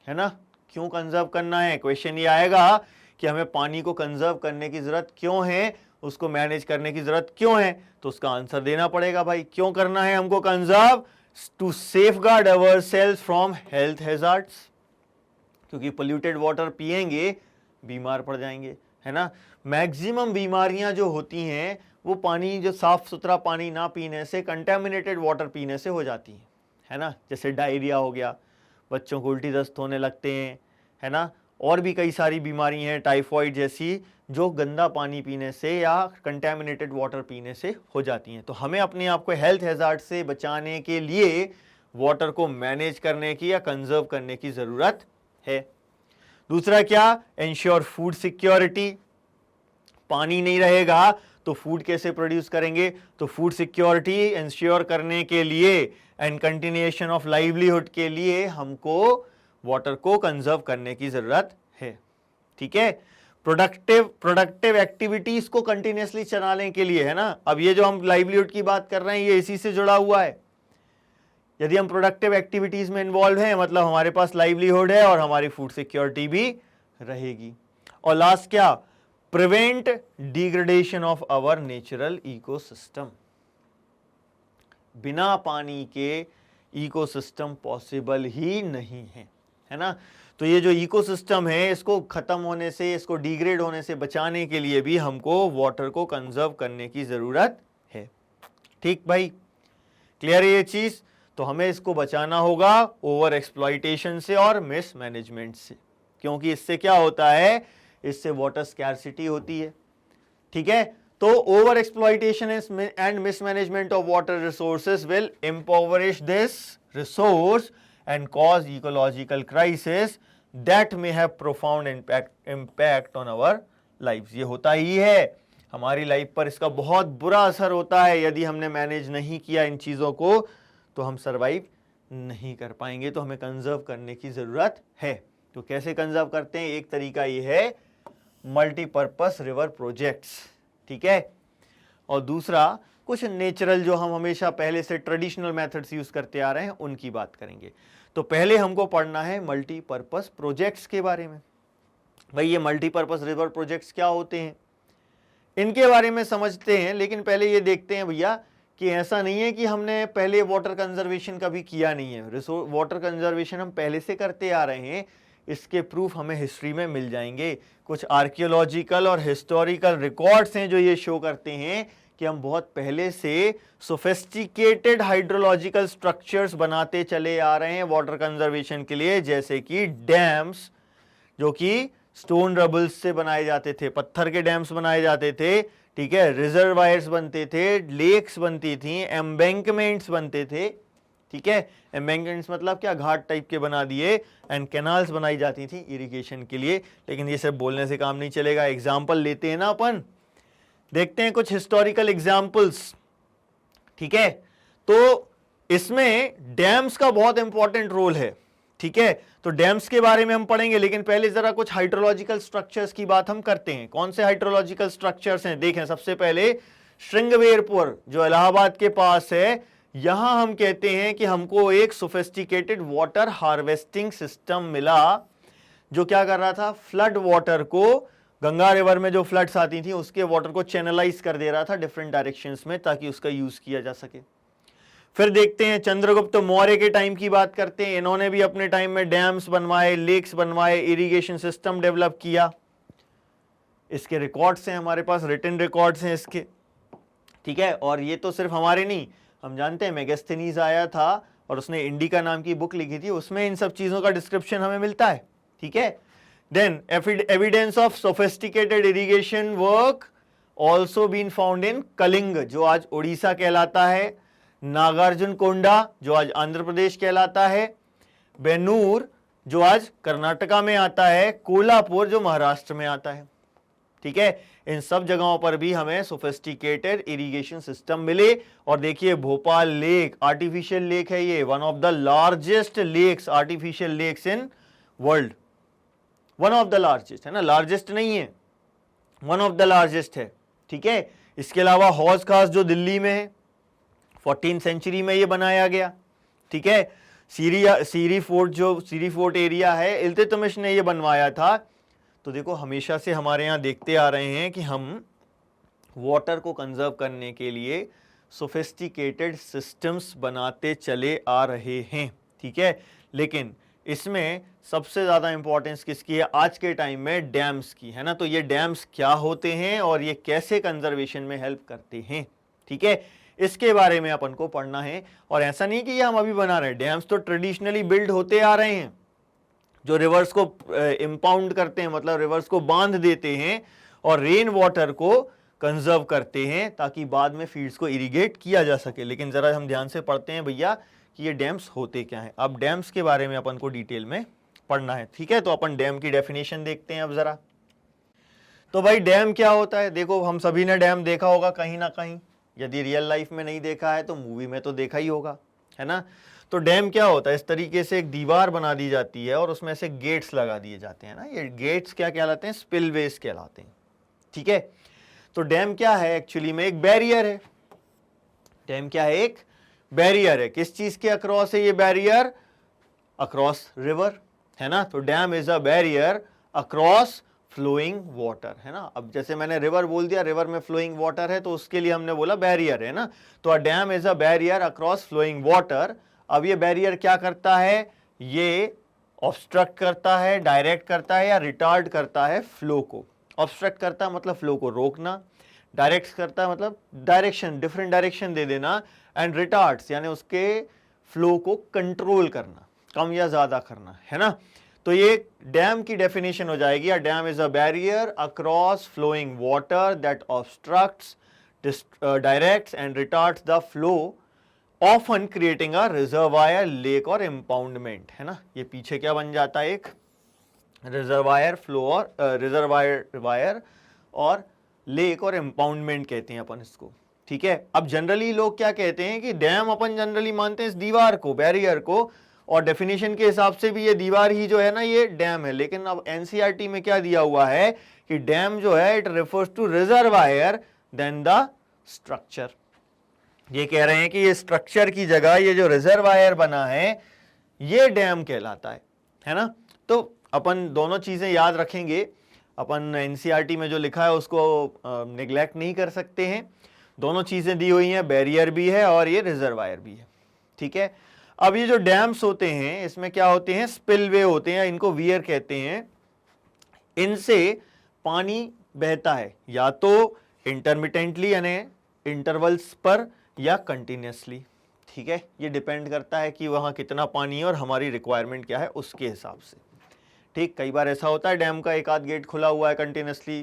ना। क्यों कंजर्व करना है? क्वेश्चन ये आएगा कि हमें पानी को कंजर्व करने की जरूरत क्यों है, उसको मैनेज करने की जरूरत क्यों है, तो उसका आंसर देना पड़ेगा भाई। क्यों करना है हमको conserve? To safeguard ourselves from health hazards, क्योंकि पोल्यूटेड वाटर पिएंगे बीमार पड़ जाएंगे, है ना। मैक्सिमम बीमारियां जो होती हैं वो पानी, जो साफ सुथरा पानी ना पीने से, कंटेमिनेटेड वाटर पीने से हो जाती है ना। जैसे डायरिया हो गया, बच्चों को उल्टी दस्त होने लगते हैं, है ना, और भी कई सारी बीमारी हैं टाइफॉइड जैसी, जो गंदा पानी पीने से या कंटेमिनेटेड वाटर पीने से हो जाती हैं। तो हमें अपने आप को हेल्थ हैजार्ड से बचाने के लिए वाटर को मैनेज करने की या कंजर्व करने की जरूरत है। दूसरा क्या? Ensure food security. पानी नहीं रहेगा तो फूड कैसे प्रोड्यूस करेंगे? तो फूड सिक्योरिटी एंश्योर करने के लिए एंड कंटिन्यूएशन ऑफ लाइवलीहुड के लिए हमको वाटर को कंजर्व करने की जरूरत है। ठीक है, प्रोडक्टिव एक्टिविटीज को कंटिन्यूअसली चलाने के लिए, है ना। अब ये जो हम लाइवलीहुड की बात कर रहे हैं ये इसी से जुड़ा हुआ है। यदि हम प्रोडक्टिव एक्टिविटीज में इन्वॉल्व हैं, मतलब हमारे पास लाइवलीहुड है और हमारी फूड सिक्योरिटी भी रहेगी। और लास्ट क्या? Prevent degradation of our natural ecosystem. बिना पानी के इकोसिस्टम पॉसिबल ही नहीं है ना। तो ये जो इकोसिस्टम है, इसको खत्म होने से, इसको डिग्रेड होने से बचाने के लिए भी हमको वाटर को कंजर्व करने की जरूरत है। ठीक भाई, क्लियर है ये चीज? तो हमें इसको बचाना होगा ओवर एक्सप्लॉइटेशन से और मिस मैनेजमेंट से, क्योंकि इससे क्या होता है? इससे वाटर स्कैर्सिटी होती है। ठीक है, तो over exploitation and mismanagement of water resources will impoverish this resource and cause ecological crisis that may have profound impact on our lives। ये होता ही है, हमारी लाइफ पर इसका बहुत बुरा असर होता है। यदि हमने मैनेज नहीं किया इन चीज़ों को तो हम सर्वाइव नहीं कर पाएंगे। तो हमें कंजर्व करने की ज़रूरत है। तो कैसे कंजर्व करते हैं? एक तरीका ये है मल्टीपर्पस रिवर प्रोजेक्ट्स। ठीक है, और दूसरा कुछ नेचुरल, जो हम हमेशा पहले से ट्रेडिशनल मेथड्स यूज करते आ रहे हैं, उनकी बात करेंगे। तो पहले हमको पढ़ना है मल्टीपर्पस प्रोजेक्ट्स के बारे में। भाई ये मल्टीपर्पस रिवर प्रोजेक्ट्स क्या होते हैं, इनके बारे में समझते हैं। लेकिन पहले ये देखते हैं भैया कि ऐसा नहीं है कि हमने पहले वाटर कंजर्वेशन कभी किया नहीं है। वाटर कंजर्वेशन हम पहले से करते आ रहे हैं, इसके प्रूफ हमें हिस्ट्री में मिल जाएंगे। कुछ आर्कियोलॉजिकल और हिस्टोरिकल रिकॉर्ड्स हैं जो ये शो करते हैं कि हम बहुत पहले से सोफिस्टिकेटेड हाइड्रोलॉजिकल स्ट्रक्चर्स बनाते चले आ रहे हैं वाटर कंजर्वेशन के लिए, जैसे कि डैम्स, जो कि स्टोन रबल्स से बनाए जाते थे, पत्थर के डैम्स बनाए जाते थे, ठीक है, रिजर्वायर्स बनते थे, लेक्स बनती थी, एम्बैंकमेंट्स बनते थे, ठीक है, एम्बैंकमेंट्स मतलब क्या, घाट टाइप के बना दिए, एंड कैनाल्स बनाई जाती थी इरिगेशन के लिए। लेकिन ये सब बोलने से काम नहीं चलेगा, एग्जाम्पल लेते हैं ना अपन, देखते हैं कुछ हिस्टोरिकल एग्जाम्पल्स, ठीक है। तो इसमें डैम्स का बहुत इंपॉर्टेंट रोल है, ठीक है, तो डैम्स के बारे में हम पढ़ेंगे, लेकिन पहले जरा कुछ हाइड्रोलॉजिकल स्ट्रक्चर्स की बात हम करते हैं। कौन से हाइड्रोलॉजिकल स्ट्रक्चर्स हैं, देखें, सबसे पहले श्रृंगवेरपुर जो इलाहाबाद के पास है, यहां हम कहते हैं कि हमको एक सोफिस्टिकेटेड वाटर हार्वेस्टिंग सिस्टम मिला, जो क्या कर रहा था, फ्लड वाटर को, गंगा रिवर में जो फ्लड्स आती थी उसके वाटर को चैनलाइज कर दे रहा था डिफरेंट डायरेक्शंस में, ताकि उसका यूज किया जा सके। फिर देखते हैं चंद्रगुप्त मौर्य के टाइम की बात करते हैं, इन्होंने भी अपने टाइम में डैम्स बनवाए, लेक्स बनवाए, इरिगेशन सिस्टम डेवलप किया। इसके रिकॉर्ड्स हैं हमारे पास, रिटन रिकॉर्ड्स हैं इसके, ठीक है। और ये तो सिर्फ हमारे नहीं, हम जानते हैं मेगास्थनीज आया था और उसने इंडिका नाम की बुक लिखी थी, उसमें इन सब चीजों का डिस्क्रिप्शन हमें मिलता है, ठीक है। Then evidence of sophisticated irrigation work also been found in Kaling, जो आज उड़ीसा कहलाता है, नागार्जुन कोंडा जो आज आंध्र प्रदेश कहलाता है, बेनूर जो आज कर्नाटका में आता है, कोल्हापुर जो महाराष्ट्र में आता है, ठीक है। इन सब जगहों पर भी हमें सोफिस्टिकेटेड इरिगेशन सिस्टम मिले। और देखिए भोपाल लेक, आर्टिफिशियल लेक है ये, one of the largest lakes, artificial lakes in world, one of the largest, है ना, लार्जेस्ट नहीं है, वन ऑफ द लार्जेस्ट है, ठीक है। इसके अलावा हौज खास जो दिल्ली में है, 14th सेंचुरी में ये बनाया गया, ठीक है। सीरी फोर्ट एरिया है, इल्तुतमिश ने ये बनवाया था। तो देखो हमेशा से हमारे यहाँ देखते आ रहे हैं कि हम वाटर को कंजर्व करने के लिए सोफिस्टिकेटेड सिस्टम्स बनाते चले आ रहे हैं, ठीक है। लेकिन इसमें सबसे ज़्यादा इंपॉर्टेंस किसकी है आज के टाइम में, डैम्स की, है ना। तो ये डैम्स क्या होते हैं और ये कैसे कंजर्वेशन में हेल्प करते हैं, ठीक है, इसके बारे में अपन को पढ़ना है। और ऐसा नहीं कि ये हम अभी बना रहे हैं, डैम्स तो ट्रेडिशनली बिल्ड होते आ रहे हैं, जो रिवर्स को इंपाउंड करते हैं, मतलब रिवर्स को बांध देते हैं और रेन वाटर को कंजर्व करते हैं, ताकि बाद में फील्ड्स को इरिगेट किया जा सके। लेकिन जरा हम ध्यान से पढ़ते हैं भैया कि ये डैम्स होते क्या हैं। अब डैम्स के बारे में अपन को डिटेल में पढ़ना है, ठीक है। तो अपन डैम की डेफिनेशन देखते हैं अब जरा। तो भाई डैम क्या होता है, देखो हम सभी ने डैम देखा होगा कहीं ना कहीं, यदि रियल लाइफ में नहीं देखा है तो मूवी में तो देखा ही होगा, है ना। तो डैम क्या होता है, इस तरीके से एक दीवार बना दी जाती है और उसमें से गेट्स लगा दिए जाते हैं ना, ये गेट्स क्या कहलाते हैं, स्पिलवेज कहलाते हैं, ठीक है। तो डैम क्या है, एक्चुअली में एक बैरियर है। डैम क्या है, एक बैरियर है। किस चीज के अक्रॉस है ये बैरियर, अक्रॉस रिवर, है ना। तो dam is a barrier across flowing water, है ना। अब जैसे मैंने रिवर बोल दिया, रिवर में फ्लोइंग वाटर है तो उसके लिए हमने बोला बैरियर, है ना। तो a dam is a barrier across flowing water. अब ये बैरियर क्या करता है, ये ऑब्स्ट्रक्ट करता है, डायरेक्ट करता है या रिटार्ड करता है फ्लो को। ऑब्स्ट्रक्ट करता है मतलब फ्लो को रोकना, डायरेक्ट करता है मतलब डायरेक्शन, डिफरेंट डायरेक्शन दे देना, एंड रिटार्ड्स यानी उसके फ्लो को कंट्रोल करना, कम या ज्यादा करना, है ना। तो ये डैम की डेफिनेशन हो जाएगी, a dam is a barrier across flowing water that obstructs, directs and retards the flow, often creating a reservoir, lake और इम्पाउंडमेंट, है ना। ये पीछे क्या बन जाता है, एक रिजर्वायर, फ्लो और रिजर्वायर और लेक और इम्पाउंडमेंट कहते हैं अपन इसको, ठीक है। अब जनरली लोग क्या कहते हैं कि डैम अपन जनरली मानते हैं इस दीवार को, बैरियर को, और डेफिनेशन के हिसाब से भी ये दीवार ही जो है ना ये डैम है। लेकिन अब एनसीईआरटी में क्या दिया हुआ है कि डैम जो है it refers to reservoir then the structure. ये कह रहे हैं कि ये स्ट्रक्चर की जगह ये जो रिजर्वायर बना है ये डैम कहलाता है ना। तो अपन दोनों चीजें याद रखेंगे, अपन एनसीईआरटी में जो लिखा है उसको निगलेक्ट नहीं कर सकते हैं। दोनों चीजें दी हुई हैं, बैरियर भी है और ये रिजर्वायर भी है, ठीक है। अब ये जो डैम्स होते हैं इसमें क्या होते हैं, स्पिलवे होते हैं, इनको वियर कहते हैं। इनसे पानी बहता है या तो इंटरमिटेंटली यानी इंटरवल्स पर या कंटिन्यूसली, ठीक है। ये डिपेंड करता है कि वहाँ कितना पानी है और हमारी रिक्वायरमेंट क्या है उसके हिसाब से, ठीक। कई बार ऐसा होता है डैम का एक आध गेट खुला हुआ है कंटिन्यूसली,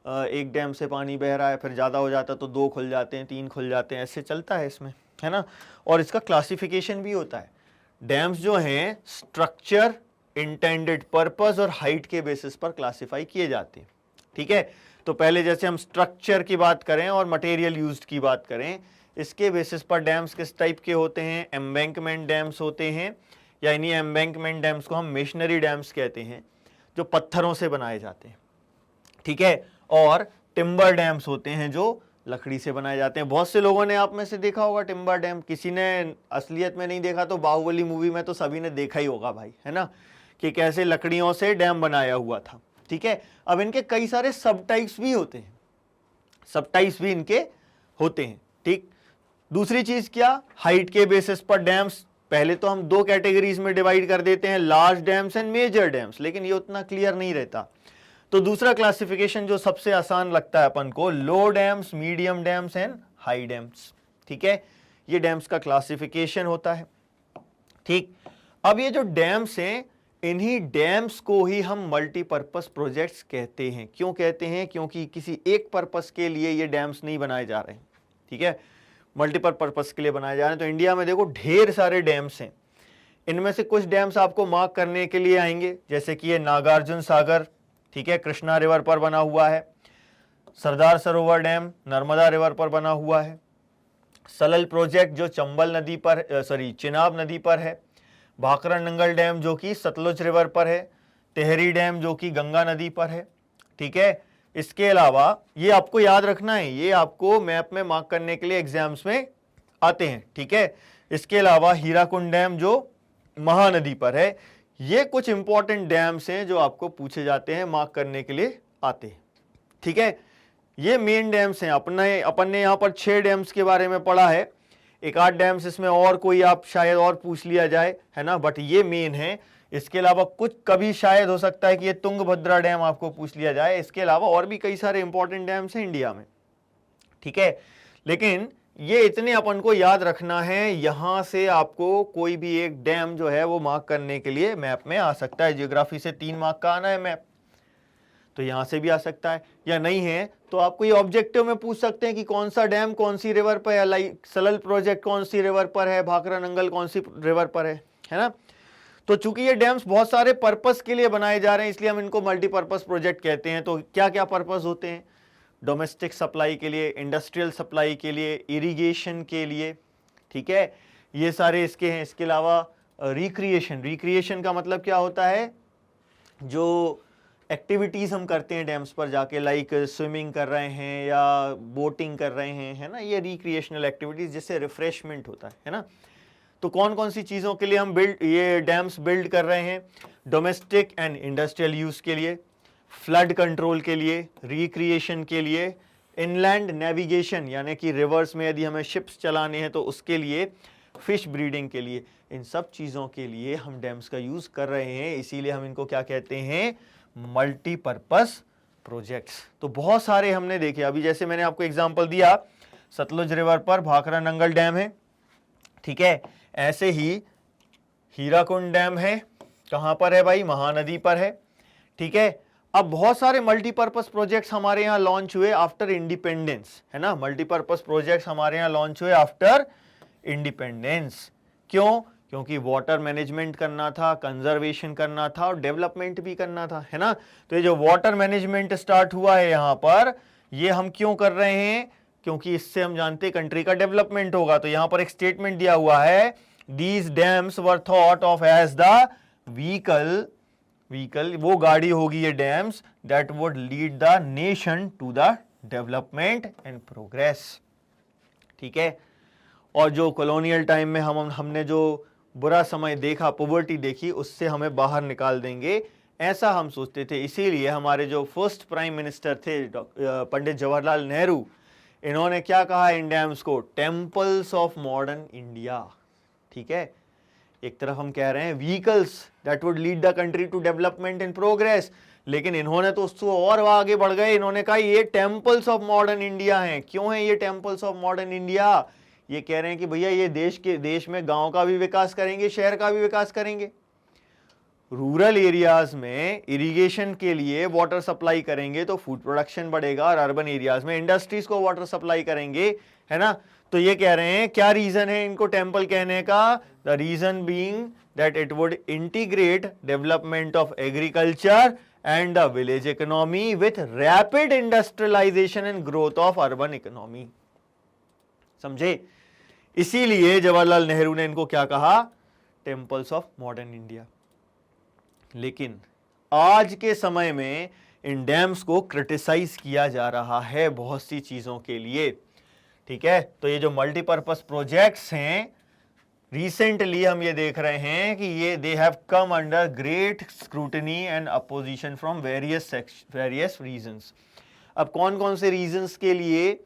एक डैम से पानी बह रहा है, फिर ज़्यादा हो जाता है तो 2 खुल जाते हैं, 3 खुल जाते हैं, ऐसे चलता है इसमें, है ना। और इसका क्लासिफिकेशन भी होता है। डैम्स जो हैं स्ट्रक्चर, इंटेंडेड पर्पस और हाइट के बेसिस पर क्लासिफाई किए जाते हैं, ठीक है। तो पहले जैसे हम स्ट्रक्चर की बात करें और मटेरियल यूज्ड की बात करें, इसके बेसिस पर डैम्स किस टाइप के होते हैं। एम्बैंकमेंट डैम्स होते हैं, या इन्हीं एम्बैंकमेंट डैम्स को हम मेशनरी डैम्स कहते हैं, जो पत्थरों से बनाए जाते हैं, ठीक है। और टिम्बर डैम्स होते हैं जो लकड़ी से बनाए जाते हैं। बहुत से लोगों ने आप में से देखा होगा टिम्बर डैम, किसी ने असलियत में नहीं देखा तो बाहुबली मूवी में तो सभी ने देखा ही होगा भाई, है ना, कि कैसे लकड़ियों से डैम बनाया हुआ था, ठीक है। अब इनके कई सारे सब टाइप्स भी होते हैं, सब टाइप्स भी इनके होते हैं, ठीक। दूसरी चीज क्या, हाइट के बेसिस पर डैम्स, पहले तो हम 2 कैटेगरीज में डिवाइड कर देते हैं, large dams and major dams, लेकिन ये उतना क्लियर नहीं रहता। तो दूसरा क्लासिफिकेशन जो सबसे आसान लगता है अपन को, low dams, medium dams and high dams, ठीक है। ये डैम्स का क्लासिफिकेशन होता है, ठीक। अब ये जो डैम्स हैं, इन्हीं डैम्स को ही हम मल्टीपर्पस प्रोजेक्ट्स कहते हैं। क्यों कहते हैं, क्योंकि किसी एक पर्पस के लिए ये डैम्स नहीं बनाए जा रहे हैं, ठीक है, मल्टीपर्पस के लिए बनाए जा रहे हैं। तो इंडिया में देखो ढेर सारे डैम्स हैं, इनमें से कुछ डैम्स आपको मार्क करने के लिए आएंगे, जैसे कि ये नागार्जुन सागर, ठीक है, कृष्णा रिवर पर बना हुआ है। सरदार सरोवर डैम नर्मदा रिवर पर बना हुआ है। सलल प्रोजेक्ट जो चंबल नदी पर, चिनाब नदी पर है। भाखरा नंगल डैम जो कि सतलुज रिवर पर है। तेहरी डैम जो कि गंगा नदी पर है, ठीक है। इसके अलावा ये आपको याद रखना है, ये आपको मैप में मार्क करने के लिए एग्जाम्स में आते हैं, ठीक है। इसके अलावा हीराकुंड डैम जो महानदी पर है। ये कुछ इंपॉर्टेंट डैम्स हैं जो आपको पूछे जाते हैं, मार्क करने के लिए आते हैं, ठीक है। ये मेन डैम्स हैं। अपन ने यहाँ पर 6 डैम्स के बारे में पढ़ा है, एक आध डैम्स इसमें और कोई आप शायद और पूछ लिया जाए, है ना, बट ये मेन है। इसके अलावा कुछ कभी शायद हो सकता है कि ये तुंगभद्रा डैम आपको पूछ लिया जाए। इसके अलावा और भी कई सारे इंपॉर्टेंट डैम्स हैं इंडिया में, ठीक है। लेकिन ये इतने अपन को याद रखना है, यहां से आपको कोई भी एक डैम जो है वो मार्क करने के लिए मैप में आ सकता है। ज्योग्राफी से 3 मार्क का आना है मैप, तो यहां से भी आ सकता है, या नहीं है तो आपको ये ऑब्जेक्टिव में पूछ सकते हैं कि कौन सा डैम कौन सी रिवर पर है, लाइक सलल प्रोजेक्ट कौन सी रिवर पर है, भाखरा नंगल कौन सी रिवर पर है ना। तो चूंकि ये डैम्स बहुत सारे पर्पस के लिए बनाए जा रहे हैं, इसलिए हम इनको मल्टीपर्पस प्रोजेक्ट कहते हैं। तो क्या क्या पर्पस होते हैं, डोमेस्टिक सप्लाई के लिए, इंडस्ट्रियल सप्लाई के लिए, इरिगेशन के लिए, ठीक है, ये सारे इसके हैं। इसके अलावा रिक्रिएशन, रिक्रिएशन का मतलब क्या होता है, जो एक्टिविटीज हम करते हैं डैम्स पर जाके, लाइक स्विमिंग कर रहे हैं या बोटिंग कर रहे हैं, है ना, ये रिक्रिएशनल एक्टिविटीज जिससे रिफ्रेशमेंट होता है ना। तो कौन कौन सी चीज़ों के लिए हम ये डैम्स बिल्ड कर रहे हैं, डोमेस्टिक एंड इंडस्ट्रियल यूज़ के लिए, फ्लड कंट्रोल के लिए, रिक्रिएशन के लिए, इनलैंड नेविगेशन यानी कि रिवर्स में यदि हमें शिप्स चलाने हैं तो उसके लिए, फिश ब्रीडिंग के लिए, इन सब चीज़ों के लिए हम डैम्स का यूज़ कर रहे हैं। इसीलिए हम इनको क्या कहते हैं, मल्टीपर्पस प्रोजेक्ट्स। तो बहुत सारे हमने देखे, अभी जैसे मैंने आपको एग्जांपल दिया, सतलुज रिवर पर भाखरा नंगल डैम है, ठीक है। ऐसे ही हीराकुंड डैम है, कहां पर है भाई, महानदी पर है, ठीक है। अब बहुत सारे मल्टीपर्पस प्रोजेक्ट्स हमारे यहाँ लॉन्च हुए आफ्टर इंडिपेंडेंस, है ना, मल्टीपर्पस प्रोजेक्ट्स हमारे यहाँ लॉन्च हुए आफ्टर इंडिपेंडेंस। क्यों, क्योंकि वाटर मैनेजमेंट करना था, कंजर्वेशन करना था और डेवलपमेंट भी करना था, है ना। तो ये जो वाटर मैनेजमेंट स्टार्ट हुआ है यहाँ पर, ये हम क्यों कर रहे हैं, क्योंकि इससे हम जानते हैं कंट्री का डेवलपमेंट होगा। तो यहां पर एक स्टेटमेंट दिया हुआ है, these dams were thought of as the vehicle, वो गाड़ी होगी ये dams, that would lead the nation to the development and progress, ठीक है। और जो कॉलोनियल टाइम में हमने जो बुरा समय देखा, पॉवर्टी देखी, उससे हमें बाहर निकाल देंगे, ऐसा हम सोचते थे। इसीलिए हमारे जो फर्स्ट प्राइम मिनिस्टर थे पंडित जवाहरलाल नेहरू, इन्होंने क्या कहा इन डैम्स को, टेम्पल्स ऑफ मॉडर्न इंडिया, ठीक है। एक तरफ हम कह रहे हैं vehicles that would lead the country to development and progress, लेकिन इन्होंने तो उससे और आगे बढ़ गए, इन्होंने कहा ये टेम्पल्स ऑफ मॉडर्न इंडिया हैं। क्यों है ये टेम्पल्स ऑफ मॉडर्न इंडिया? ये कह रहे हैं कि भैया ये देश में गांव का भी विकास करेंगे, शहर का भी विकास करेंगे। रूरल एरियाज में इरिगेशन के लिए वाटर सप्लाई करेंगे तो फूड प्रोडक्शन बढ़ेगा, और अर्बन एरियाज में इंडस्ट्रीज को वाटर सप्लाई करेंगे, है ना। तो ये कह रहे हैं क्या रीजन है इनको टेम्पल कहने का? The reason being that it would integrate development of agriculture and the village economy with rapid industrialization and growth of urban economy। समझे? इसीलिए जवाहरलाल नेहरू ने इनको क्या कहा? Temples of modern India. लेकिन आज के समय में इन डैम्स को क्रिटिसाइज किया जा रहा है बहुत सी चीजों के लिए, ठीक है। तो ये जो मल्टीपर्पज प्रोजेक्ट्स हैं, रिसेंटली हम ये देख रहे हैं कि ये they have come under great scrutiny and opposition from various reasons. अब कौन कौन से रीजंस के लिए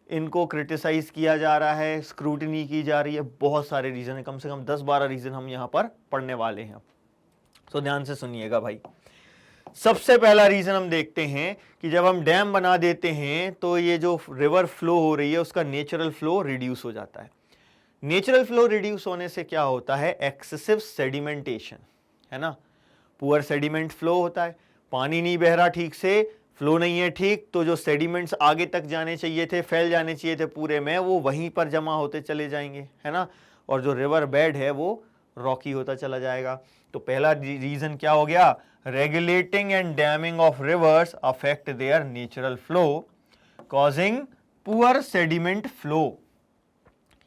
इनको क्रिटिसाइज किया जा रहा है, स्क्रूटनी की जा रही है? बहुत सारे रीजन है, कम से कम 10-12 रीजन हम यहां पर पढ़ने वाले हैं। तो ध्यान से सुनिएगा भाई। सबसे पहला रीजन हम देखते हैं कि जब हम डैम बना देते हैं तो ये जो रिवर फ्लो हो रही है उसका नेचुरल फ्लो रिड्यूस हो जाता है। नेचुरल फ्लो रिड्यूस होने से क्या होता है? एक्सेसिव सेडिमेंटेशन, है ना। पुअर सेडिमेंट फ्लो होता है, पानी नहीं बह रहा ठीक से, फ्लो नहीं है ठीक, तो जो सेडिमेंट्स आगे तक जाने चाहिए थे, फैल जाने चाहिए थे पूरे में, वो वहीं पर जमा होते चले जाएंगे, है ना। और जो रिवर बेड है वो रॉकी होता चला जाएगा। तो पहला रीजन क्या हो गया? Regulating and damming of reverse affect there natural flow causing poor sediment flow.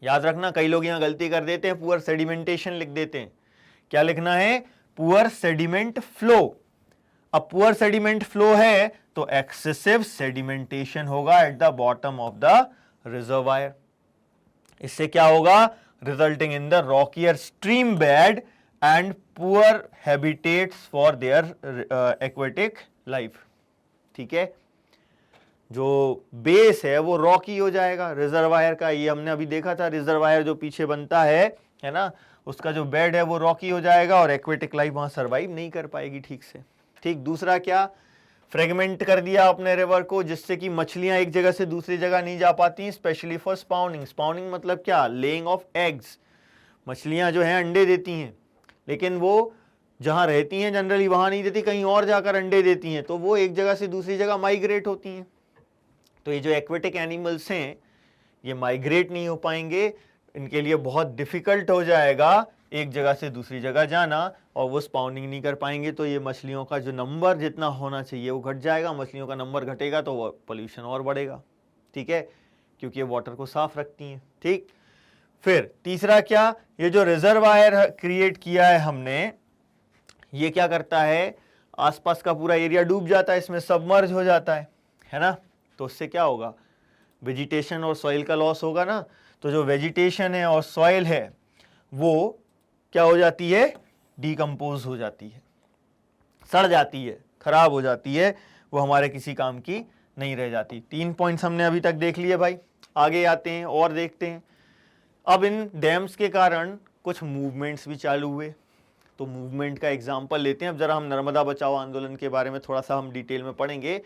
याद रखना, कई लोग यहां गलती कर देते हैं, पुअर सेडिमेंटेशन लिख देते हैं। क्या लिखना है? Poor sediment flow. अब पुअर सेडिमेंट फ्लो है तो एक्सेसिव सेडिमेंटेशन होगा at the bottom of the reservoir. इससे क्या होगा? Resulting in the rockier stream bed and poor habitats for their aquatic life, ठीक है। जो बेस है वो रॉकी हो जाएगा रिजर्वायर का। ये हमने अभी देखा था, रिजर्वायर जो पीछे बनता है ना, उसका जो बेड है वो रॉकी हो जाएगा और एक्वेटिक लाइफ वहां सर्वाइव नहीं कर पाएगी ठीक से, ठीक। दूसरा क्या? फ्रेगमेंट कर दिया अपने रिवर को, जिससे कि मछलियां एक जगह से दूसरी जगह नहीं जा पाती, स्पेशली फॉर स्पाउनिंग। स्पाउनिंग मतलब क्या? Laying of eggs. मछलियां जो है अंडे देती हैं, लेकिन वो जहां रहती हैं जनरली वहां नहीं देती, कहीं और जाकर अंडे देती हैं, तो वो एक जगह से दूसरी जगह माइग्रेट होती हैं। तो ये जो एक्वेटिक एनिमल्स हैं ये माइग्रेट नहीं हो पाएंगे, इनके लिए बहुत डिफिकल्ट हो जाएगा एक जगह से दूसरी जगह जाना, और वो स्पाउनिंग नहीं कर पाएंगे। तो ये मछलियों का जो नंबर जितना होना चाहिए वो घट जाएगा। मछलियों का नंबर घटेगा तो वो पोल्यूशन और बढ़ेगा, ठीक है, क्योंकि ये वाटर को साफ रखती हैं, ठीक। फिर तीसरा क्या? ये जो रिजर्वायर क्रिएट किया है हमने, ये क्या करता है? आसपास का पूरा एरिया डूब जाता है, इसमें सबमर्ज हो जाता है ना। तो उससे क्या होगा? वेजिटेशन और सॉइल का लॉस होगा ना। तो जो वेजिटेशन है और सॉइल है वो क्या हो जाती है? डीकंपोज हो जाती है, सड़ जाती है, खराब हो जाती है, वो हमारे किसी काम की नहीं रह जाती। 3 पॉइंट्स हमने अभी तक देख लिए भाई। आगे आते हैं और देखते हैं। अब इन डैम्स के कारण कुछ मूवमेंट्स भी चालू हुए, तो मूवमेंट का एग्जाम्पल लेते हैं। अब जरा हम नर्मदा बचाओ आंदोलन के बारे में थोड़ा सा हम डिटेल में पढ़ेंगे,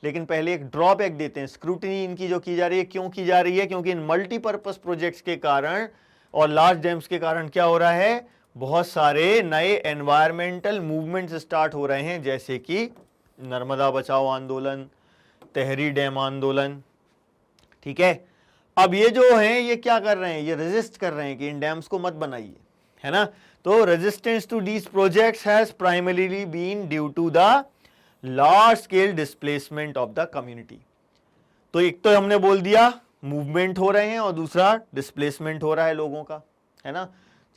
लेकिन पहले एक ड्रॉबैक देते हैं। स्क्रूटनी इनकी जो की जा रही है, क्यों की जा रही है? क्योंकि इन मल्टीपर्पज प्रोजेक्ट्स के कारण और लार्ज डैम्स के कारण क्या हो रहा है? बहुत सारे नए एनवायरमेंटल मूवमेंट्स स्टार्ट हो रहे हैं, जैसे कि नर्मदा बचाओ आंदोलन, तेहरी डैम आंदोलन, ठीक है। अब ये जो है ये क्या कर रहे हैं? ये रेजिस्ट कर रहे हैं कि इन डैम्स को मत बनाइए, है ना। तो resistance to these projects has primarily been due to the large scale displacement of the community. तो एक तो हमने बोल दिया मूवमेंट हो रहे हैं और दूसरा डिस्प्लेसमेंट हो रहा है लोगों का, है ना।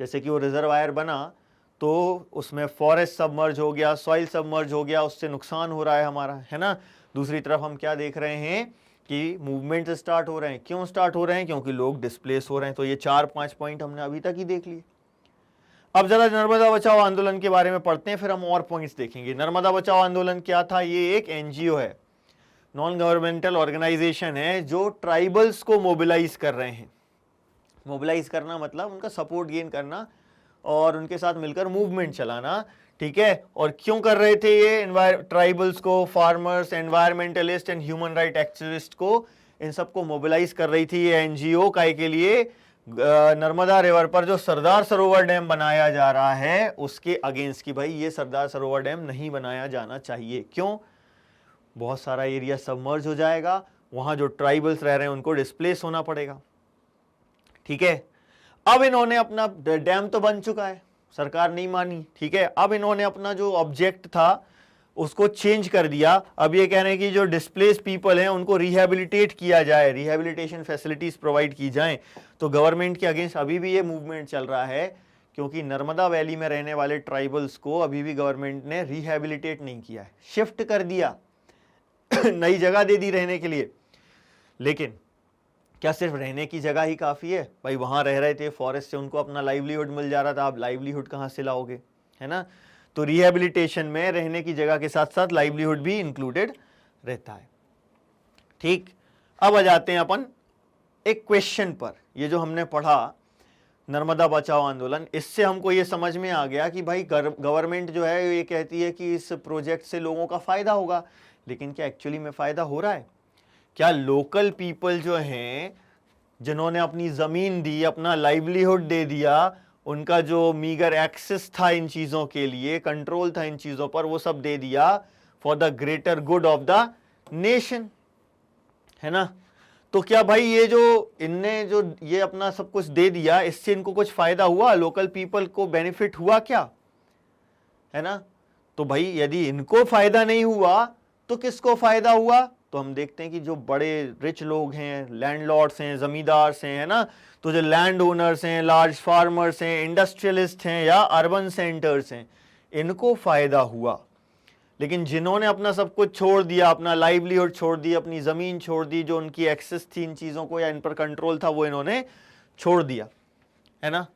जैसे कि वो रिजर्वायर बना तो उसमें फॉरेस्ट सबमर्ज हो गया, सॉइल सबमर्ज हो गया, उससे नुकसान हो रहा है हमारा, है ना। दूसरी तरफ हम क्या देख रहे हैं कि मूवमेंट स्टार्ट हो रहे हैं। क्यों स्टार्ट हो रहे हैं? क्योंकि लोग डिस्प्लेस हो रहे हैं। तो ये 4-5 पॉइंट हमने अभी तक ही देख लिए। अब जरा नर्मदा बचाओ आंदोलन के बारे में पढ़ते हैं, फिर हम और पॉइंट्स देखेंगे। नर्मदा बचाओ आंदोलन क्या था? ये एक एनजीओ है, नॉन गवर्नमेंटल ऑर्गेनाइजेशन है, जो ट्राइबल्स को मोबिलाइज कर रहे हैं। मोबिलाइज करना मतलब उनका सपोर्ट गेन करना और उनके साथ मिलकर मूवमेंट चलाना, ठीक है। और क्यों कर रहे थे ये ट्राइबल्स को, farmers, environmentalist and human right activist को, इन सबको मोबिलाइज कर रही थी ये एनजीओ काय के लिए, नर्मदा रिवर पर जो सरदार सरोवर डैम बनाया जा रहा है उसके अगेंस्ट की भाई ये सरदार सरोवर डैम नहीं बनाया जाना चाहिए। क्यों? बहुत सारा एरिया सबमर्ज हो जाएगा, वहां जो ट्राइबल्स रह रहे हैं उनको डिस्प्लेस होना पड़ेगा, ठीक है। अब इन्होंने अपना डैम तो बन चुका है, सरकार नहीं मानी, ठीक है। अब इन्होंने अपना जो ऑब्जेक्ट था उसको चेंज कर दिया। अब ये कह रहे हैं कि जो डिस्प्लेस पीपल हैं उनको रिहेबिलिटेट किया जाए, रिहेबिलिटेशन फैसिलिटीज प्रोवाइड की जाएं। तो गवर्नमेंट के अगेंस्ट अभी भी ये मूवमेंट चल रहा है, क्योंकि नर्मदा वैली में रहने वाले ट्राइबल्स को अभी भी गवर्नमेंट ने रिहेबिलिटेट नहीं किया है, शिफ्ट कर दिया नई जगह दे दी रहने के लिए। लेकिन क्या सिर्फ रहने की जगह ही काफी है? भाई वहां रह रहे थे, फॉरेस्ट से उनको अपना लाइवलीहुड मिल जा रहा था, आप लाइवलीहुड कहां से लाओगे, है ना। तो रिहेबिलिटेशन में रहने की जगह के साथ साथ लाइवलीहुड भी इंक्लूडेड रहता है, ठीक। अब आ जाते हैं अपन एक क्वेश्चन पर। ये जो हमने पढ़ा नर्मदा बचाओ आंदोलन, इससे हमको ये समझ में आ गया कि भाई गवर्नमेंट जो है ये कहती है कि इस प्रोजेक्ट से लोगों का फायदा होगा, लेकिन क्या एक्चुअली में फायदा हो रहा है? क्या लोकल पीपल जो हैं, जिन्होंने अपनी जमीन दी, अपना लाइवलीहुड दे दिया, उनका जो मीगर एक्सेस था इन चीजों के लिए, कंट्रोल था इन चीजों पर, वो सब दे दिया for the greater good of the nation, है ना। तो क्या भाई ये जो इनने जो ये अपना सब कुछ दे दिया, इससे इनको कुछ फायदा हुआ? लोकल पीपल को बेनिफिट हुआ क्या, है ना। तो भाई यदि इनको फायदा नहीं हुआ तो किसको फायदा हुआ? तो हम देखते हैं कि जो बड़े रिच लोग हैं, लैंडलॉर्ड्स हैं, जमींदार्स हैं, है ना, तो जो लैंड ओनर्स हैं, लार्ज फार्मर्स हैं, इंडस्ट्रियलिस्ट हैं या अर्बन सेंटर्स हैं, इनको फायदा हुआ। लेकिन जिन्होंने अपना सब कुछ छोड़ दिया, अपना लाइवलीहुड छोड़ दी, अपनी जमीन छोड़ दी, जो उनकी एक्सेस थी इन चीजों को या इन पर कंट्रोल था, वो इन्होंने छोड़ दिया, है ना।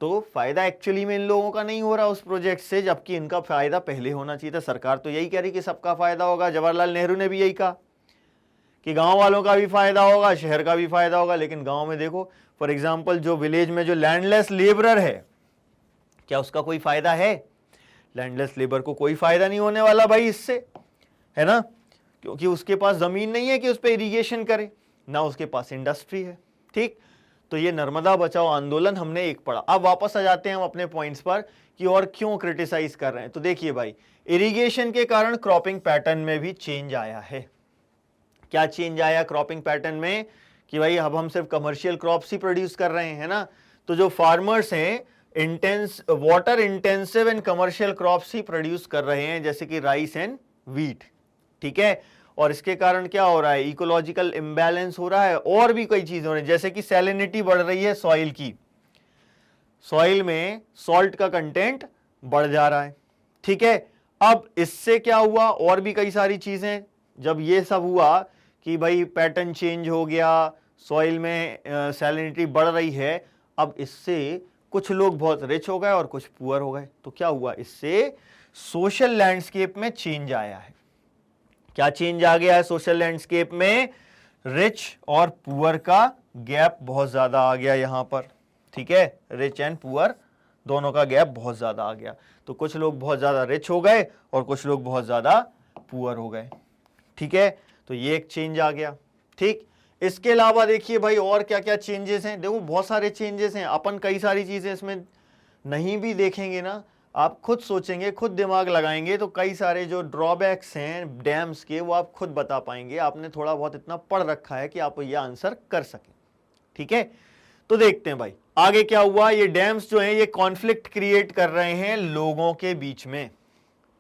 तो फायदा एक्चुअली में इन लोगों का नहीं हो रहा उस प्रोजेक्ट से, जबकि इनका फायदा पहले होना चाहिए था। सरकार तो यही कह रही कि सबका फायदा होगा, जवाहरलाल नेहरू ने भी यही कहा कि गांव वालों का भी फायदा होगा, शहर का भी फायदा होगा। लेकिन गांव में देखो, फॉर एग्जांपल जो विलेज में जो लैंडलेस लेबरर है, क्या उसका कोई फायदा है? लैंडलेस लेबर को कोई फायदा नहीं होने वाला भाई इससे, है ना, क्योंकि उसके पास जमीन नहीं है कि उस पर इरिगेशन करे, ना उसके पास इंडस्ट्री है, ठीक। तो ये नर्मदा बचाओ आंदोलन हमने एक पढ़ा। अब वापस आ जाते हैं हम अपने पॉइंट्स पर कि और क्यों क्रिटिसाइज कर रहे हैं। तो देखिए भाई, इरिगेशन के कारण क्रॉपिंग पैटर्न में भी चेंज आया है। क्या चेंज आया क्रॉपिंग पैटर्न में? कि भाई अब हम सिर्फ कमर्शियल क्रॉप्स ही प्रोड्यूस कर रहे हैं, है ना। तो जो फार्मर्स हैं water intensive and commercial crops he produce कर रहे हैं, जैसे कि राइस एंड व्हीट, ठीक है। और इसके कारण क्या हो रहा है? इकोलॉजिकल इम्बैलेंस हो रहा है, और भी कई चीजें हो रही है, जैसे कि सैलिनिटी बढ़ रही है सॉइल की, सॉइल में सॉल्ट का कंटेंट बढ़ जा रहा है, ठीक है। अब इससे क्या हुआ? और भी कई सारी चीजें, जब ये सब हुआ कि भाई पैटर्न चेंज हो गया, सॉइल में सैलिनिटी बढ़ रही है, अब इससे कुछ लोग बहुत रिच हो गए और कुछ पुअर हो गए। तो क्या हुआ? इससे सोशल लैंडस्केप में चेंज आया है। क्या चेंज आ गया है सोशल लैंडस्केप में? रिच और पुअर का गैप बहुत ज्यादा आ गया यहां पर, ठीक है। रिच एंड पुअर दोनों का गैप बहुत ज्यादा आ गया। तो कुछ लोग बहुत ज्यादा रिच हो गए और कुछ लोग बहुत ज्यादा पुअर हो गए, ठीक है। तो ये एक चेंज आ गया, ठीक। इसके अलावा देखिए भाई और क्या क्या चेंजेस हैं। देखो बहुत सारे चेंजेस हैं, अपन कई सारी चीजें इसमें नहीं भी देखेंगे ना, आप खुद सोचेंगे, खुद दिमाग लगाएंगे, तो कई सारे जो ड्रॉबैक्स हैं डैम्स के, वो आप खुद बता पाएंगे। आपने थोड़ा बहुत इतना पढ़ रखा है कि आप ये आंसर कर सकें, ठीक है। तो देखते हैं भाई आगे क्या हुआ। ये डैम्स जो हैं ये कॉन्फ्लिक्ट क्रिएट कर रहे हैं लोगों के बीच में,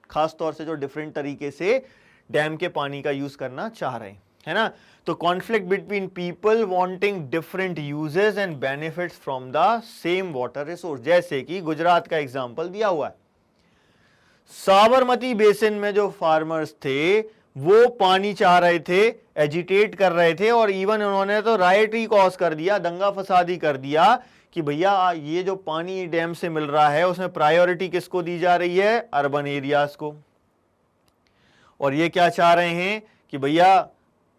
खास तौर से जो डिफरेंट तरीके से डैम के पानी का यूज करना चाह रहे हैं, है ना। तो conflict between people wanting different uses and benefits from the same water resource, जैसे कि गुजरात का एग्जांपल दिया हुआ है। साबरमती बेसिन में जो फार्मर्स थे वो पानी चाह रहे थे, एजिटेट कर रहे थे, और इवन उन्होंने तो राइट ही कॉज कर दिया, दंगा फसाद ही कर दिया कि भैया ये जो पानी डैम से मिल रहा है उसमें प्रायोरिटी किसको दी जा रही है? अर्बन एरियाज को। और ये क्या चाह रहे हैं कि भैया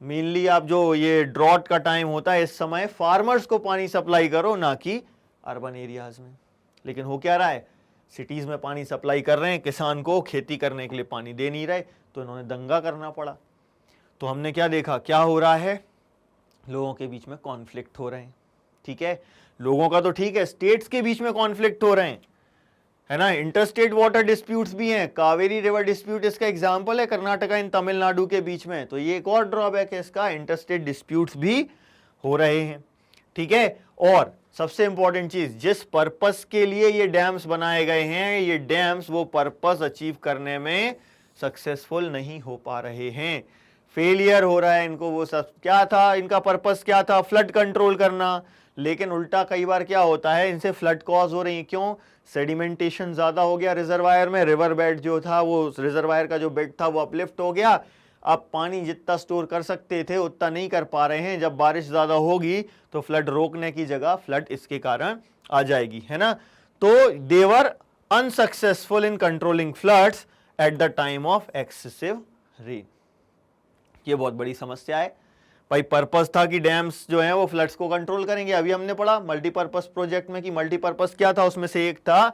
मेनली आप जो ये ड्रॉट का टाइम होता है इस समय फार्मर्स को पानी सप्लाई करो, ना कि अर्बन एरियाज में, लेकिन हो क्या रहा है, सिटीज में पानी सप्लाई कर रहे हैं, किसान को खेती करने के लिए पानी दे नहीं रहे, तो इन्होंने दंगा करना पड़ा। तो हमने क्या देखा, क्या हो रहा है, लोगों के बीच में कॉन्फ्लिक्ट हो रहे हैं। ठीक है, लोगों का तो ठीक है, स्टेट्स के बीच में कॉन्फ्लिक्ट हो रहे हैं, है ना। इंटरस्टेट वाटर डिस्प्यूट्स भी हैं, कावेरी रिवर डिस्प्यूट इसका एग्जांपल है, कर्नाटका इन तमिलनाडु के बीच में। तो ये एक और ड्रॉबैक है इसका, इंटरस्टेट डिस्प्यूट्स भी हो रहे हैं। ठीक है, और सबसे इंपॉर्टेंट चीज, जिस पर्पस के लिए ये डैम्स बनाए गए हैं, ये डैम्स वो पर्पस अचीव करने में सक्सेसफुल नहीं हो पा रहे हैं, फेलियर हो रहा है इनको। वो सब क्या था, इनका पर्पस क्या था, फ्लड कंट्रोल करना, लेकिन उल्टा कई बार क्या होता है, इनसे फ्लड कॉज हो रही है। क्यों, सेडिमेंटेशन ज्यादा हो गया रिजर्वायर में, रिवर बेड जो था, वो रिजर्वायर का जो बेड था वो अपलिफ्ट हो गया। अब पानी जितना स्टोर कर सकते थे उतना नहीं कर पा रहे हैं, जब बारिश ज्यादा होगी तो फ्लड रोकने की जगह फ्लड इसके कारण आ जाएगी, है ना। तो they were unsuccessful in controlling floods at the time of excessive rain. ये बहुत बड़ी समस्या है भाई। पर्पस था कि डैम्स जो हैं वो फ्लड्स को कंट्रोल करेंगे। अभी हमने पढ़ा मल्टीपर्पस प्रोजेक्ट में कि मल्टीपर्पस क्या था, उसमें से एक था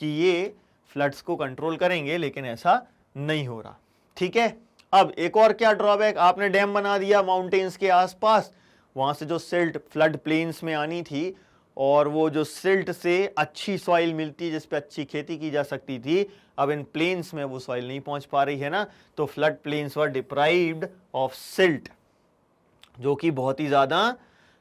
कि ये फ्लड्स को कंट्रोल करेंगे, लेकिन ऐसा नहीं हो रहा। ठीक है, अब एक और क्या ड्रॉबैक, आपने डैम बना दिया माउंटेन्स के आसपास, वहां से जो सिल्ट फ्लड प्लेन्स में आनी थी, और वो जो सिल्ट से अच्छी सॉइल मिलती जिस पे अच्छी खेती की जा सकती थी, अब इन प्लेन्स में वो सॉइल नहीं पहुंच पा रही है ना। तो flood plains were deprived of silt, जो कि बहुत ही ज्यादा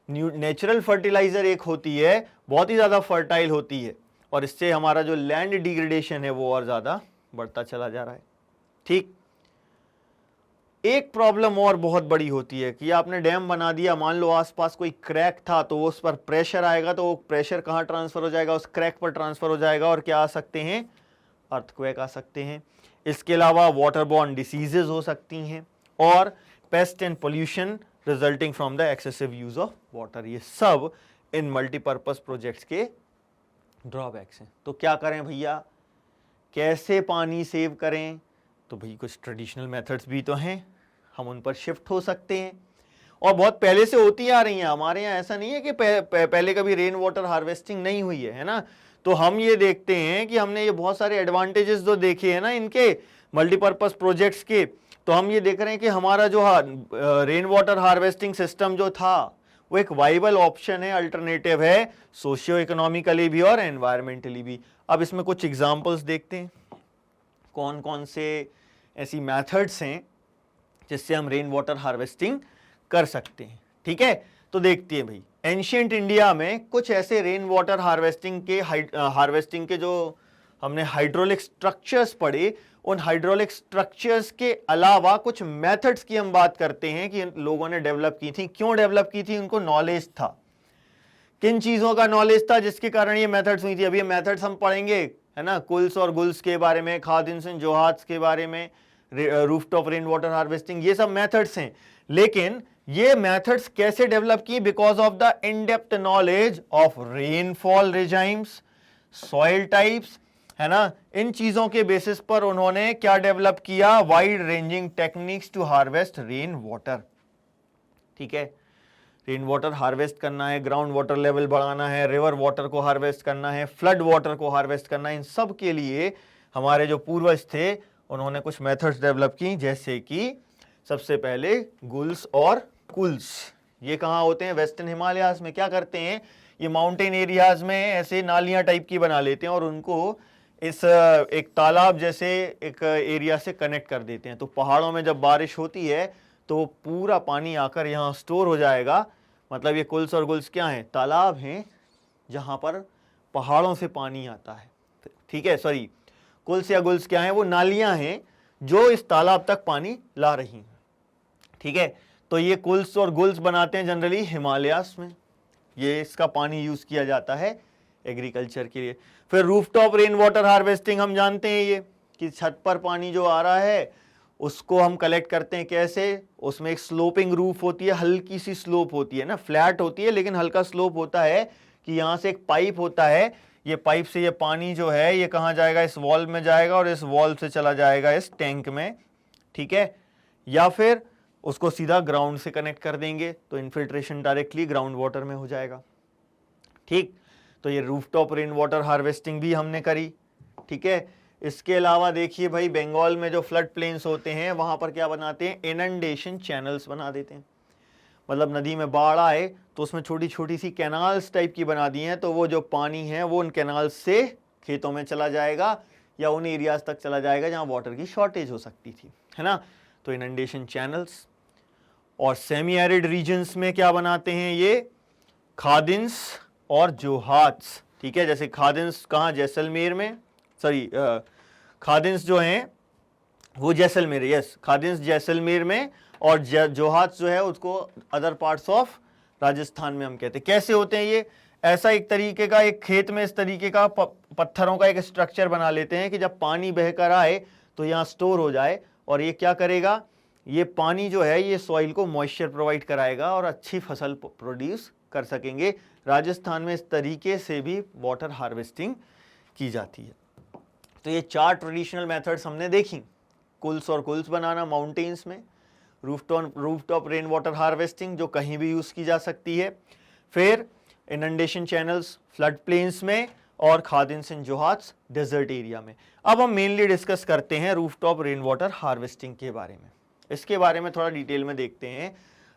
नेचुरल फर्टिलाइजर एक होती है, बहुत ही ज्यादा फर्टाइल होती है, और इससे हमारा जो लैंड डिग्रेडेशन है वो और ज्यादा बढ़ता चला जा रहा है। ठीक, एक प्रॉब्लम और बहुत बड़ी होती है कि आपने डैम बना दिया, मान लो आसपास कोई क्रैक था, तो उस पर प्रेशर आएगा, तो वो प्रेशर कहां ट्रांसफर हो जाएगा, उस क्रैक पर ट्रांसफर हो जाएगा, और क्या आ सकते हैं, अर्थक्वेक आ सकते हैं। इसके अलावा वाटरबॉर्न डिसीजेज हो सकती हैं, और paste and pollution resulting from the excessive use of water. ये सब इन मल्टीपर्पज प्रोजेक्ट्स के ड्रॉबैक्स हैं। तो क्या करें भैया, कैसे पानी सेव करें? तो भाई कुछ ट्रेडिशनल मेथड्स भी तो हैं, हम उन पर शिफ्ट हो सकते हैं, और बहुत पहले से होती आ रही हैं हमारे यहाँ। ऐसा नहीं है कि पहले कभी रेन वाटर हार्वेस्टिंग नहीं हुई है ना। तो हम ये देखते हैं कि हमने ये बहुत सारे एडवांटेजेस जो देखे हैं ना इनके मल्टीपर्पज प्रोजेक्ट्स के, तो हम ये देख रहे हैं कि हमारा जो रेन वाटर हार्वेस्टिंग सिस्टम जो था वो एक वाइबल ऑप्शन है, अल्टरनेटिव है, सोशियो इकोनॉमिकली भी और एनवायरमेंटली भी। अब इसमें कुछ एग्जांपल्स देखते हैं, कौन कौन से ऐसी मेथड्स हैं जिससे हम रेन वाटर हार्वेस्टिंग कर सकते हैं। ठीक है, तो देखते हैं भाई, एंशिएंट इंडिया में कुछ ऐसे रेन वाटर हार्वेस्टिंग के जो हमने हाइड्रोलिक स्ट्रक्चर्स पढ़े, उन हाइड्रोलिक स्ट्रक्चर्स के अलावा कुछ मेथड्स की हम बात करते हैं कि लोगों ने डेवलप की थी। क्यों डेवलप की थी, उनको नॉलेज था, किन चीजों का नॉलेज था जिसके कारण ये मेथड्स हुई थी। अभी ये मेथड्स हम पढ़ेंगे, है ना, कुल्स और गुल्स के बारे में, खादिन्स एंड जोहात्स के बारे में, रूफटॉप रेन वाटर हार्वेस्टिंग, ये सब मेथड्स हैं। लेकिन ये मेथड्स कैसे डेवलप की, because of the in depth knowledge of rainfall regimes, soil types, है ना। इन चीजों के बेसिस पर उन्होंने क्या डेवलप किया, wide ranging techniques to harvest rain water. ठीक है, रेन वाटर हार्वेस्ट करना है, ग्राउंड वाटर लेवल बढ़ाना है, रिवर वाटर को हार्वेस्ट करना है, फ्लड वाटर को हार्वेस्ट करना है, इन सब के लिए हमारे जो पूर्वज थे उन्होंने कुछ मेथड्स डेवलप की, जैसे कि सबसे पहले गुल्स और कुल्स। ये कहाँ होते हैं, वेस्टर्न हिमालयाज में। क्या करते हैं, ये माउंटेन एरियाज में ऐसे नालियां टाइप की बना लेते हैं और उनको इस एक तालाब जैसे एक एरिया से कनेक्ट कर देते हैं। तो पहाड़ों में जब बारिश होती है तो पूरा पानी आकर यहाँ स्टोर हो जाएगा। मतलब ये कुल्स और गुल्स क्या हैं, तालाब हैं जहाँ पर पहाड़ों से पानी आता है। ठीक है, सॉरी, कुल्स या गुल्स क्या हैं, वो नालियां हैं जो इस तालाब तक पानी ला रही हैं। ठीक है, तो ये कुल्स और गुल्स बनाते हैं जनरली हिमालयास में, ये इसका पानी यूज किया जाता है एग्रीकल्चर के लिए। फिर रूफटॉप रेन वाटर हार्वेस्टिंग हम जानते हैं, ये कि छत पर पानी जो आ रहा है उसको हम कलेक्ट करते हैं। कैसे, उसमें एक स्लोपिंग रूफ होती है, हल्की सी स्लोप होती है ना, फ्लैट होती है लेकिन हल्का स्लोप होता है, कि यहाँ से एक पाइप होता है, ये पाइप से ये पानी जो है ये कहाँ जाएगा, इस वॉल्व में जाएगा और इस वॉल्व से चला जाएगा इस टैंक में। ठीक है, या फिर उसको सीधा ग्राउंड से कनेक्ट कर देंगे तो इन्फिल्ट्रेशन डायरेक्टली ग्राउंड वाटर में हो जाएगा। ठीक, तो ये रूफटॉप रेन वाटर हार्वेस्टिंग भी हमने करी, ठीक है। इसके अलावा देखिए भाई, बंगाल में जो फ्लड प्लेन्स होते हैं वहां पर क्या बनाते हैं, इनंडेशन चैनल्स बना देते हैं। मतलब नदी में बाढ़ आए तो उसमें छोटी छोटी सी कैनाल्स टाइप की बना दी हैं, तो वो जो पानी है वो उन कैनाल्स से खेतों में चला जाएगा या उन एरियाज तक चला जाएगा जहां वाटर की शॉर्टेज हो सकती थी, है ना। तो इनंडेशन चैनल्स। और सेमी एरिड रीजन्स में क्या बनाते हैं, ये खादिन्स और जोहात्स, ठीक है। जैसे खादिन्स कहाँ, जैसलमेर में, सॉरी खादिन्स जो हैं वो जैसलमेर, यस, खादिन्स जैसलमेर में, और जोहात्स जो है उसको अदर पार्ट्स ऑफ राजस्थान में हम कहते हैं। कैसे होते हैं ये, ऐसा एक तरीके का, एक खेत में इस तरीके का पत्थरों का एक स्ट्रक्चर बना लेते हैं कि जब पानी बहकर आए तो यहाँ स्टोर हो जाए, और ये क्या करेगा, ये पानी जो है ये सॉइल को मॉइस्चर प्रोवाइड कराएगा और अच्छी फसल प्रोड्यूस कर सकेंगे। राजस्थान में इस तरीके से भी वाटर हार्वेस्टिंग की जाती है। तो ये 4 ट्रेडिशनल मेथड्स हमने देखी, कुल्स और कुल्स बनाना माउंटेन्स में, रूफटॉप रेन वाटर हार्वेस्टिंग जो कहीं भी यूज की जा सकती है, फिर इनंडेशन चैनल्स फ्लड प्लेन्स में, और खादिन्स एंड जोहात्स डेजर्ट एरिया में। अब हम मेनली डिस्कस करते हैं रूफटॉप रेन वाटर हार्वेस्टिंग के बारे में। इसके बारे में थोड़ा डिटेल में देखते हैं।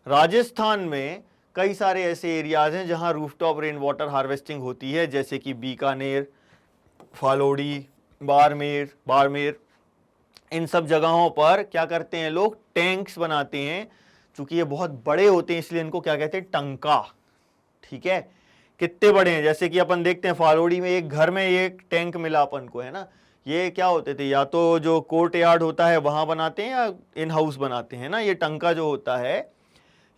राजस्थान में कई सारे ऐसे एरियाज हैं जहां रूफटॉप रेन वाटर हार्वेस्टिंग होती है, जैसे कि बीकानेर, फालोड़ी, बाड़मेर, इन सब जगहों पर क्या करते हैं लोग, टैंक्स बनाते हैं। चूंकि ये बहुत बड़े होते हैं इसलिए इनको क्या कहते हैं, टंका, ठीक है। कितने बड़े हैं, जैसे कि अपन देखते हैं फालोड़ी में एक घर में एक टैंक मिला अपन को, है ना। ये क्या होते थे, या तो जो कोर्ट यार्ड होता है वहां बनाते हैं या इन हाउस बनाते हैं ना। ये टंका जो होता है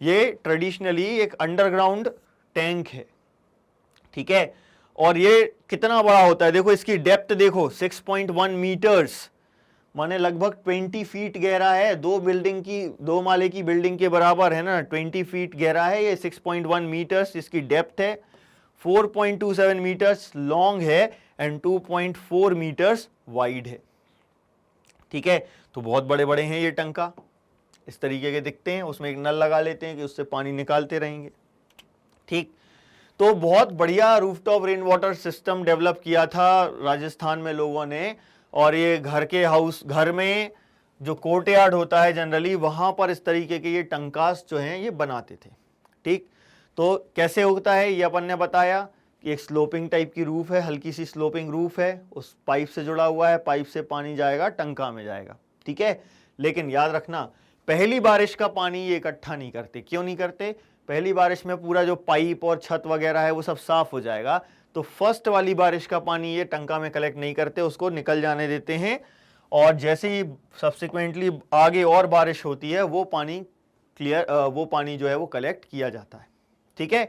ये ट्रेडिशनली एक अंडरग्राउंड टैंक है, ठीक है। और ये कितना बड़ा होता है, देखो इसकी डेप्थ देखो 6.1 मीटर्स, माने लगभग 20 फीट गहरा है। दो माले की बिल्डिंग के बराबर है ना, 20 फीट गहरा है ये। 6.1 मीटर्स इसकी डेप्थ है, 4.27 मीटर्स लॉन्ग है एंड 2.4 मीटर्स वाइड है, ठीक है। तो बहुत बड़े बड़े हैं ये टंका, इस तरीके के दिखते हैं। उसमें एक नल लगा लेते हैं कि उससे पानी निकालते रहेंगे, ठीक। तो बहुत बढ़िया rooftop rain water system develop किया था राजस्थान में लोगों ने। और ये घर में जो कोर्टयार्ड होता है जनरली, वहां पर इस तरीके के ये टंकास जो हैं ये बनाते थे, ठीक। तो कैसे होता है ये अपन ने बताया कि एक स्लोपिंग टाइप की रूफ है, हल्की सी स्लोपिंग रूफ है, उस पाइप से जुड़ा हुआ है, पाइप से पानी जाएगा टंका में जाएगा, ठीक है। लेकिन याद रखना, पहली बारिश का पानी ये इकट्ठा नहीं करते। क्यों नहीं करते, पहली बारिश में पूरा जो पाइप और छत वगैरह है वो सब साफ हो जाएगा, तो फर्स्ट वाली बारिश का पानी ये टंका में कलेक्ट नहीं करते, उसको निकल जाने देते हैं। और जैसे ही सब्सिक्वेंटली आगे और बारिश होती है वो पानी जो है वो कलेक्ट किया जाता है, ठीक है।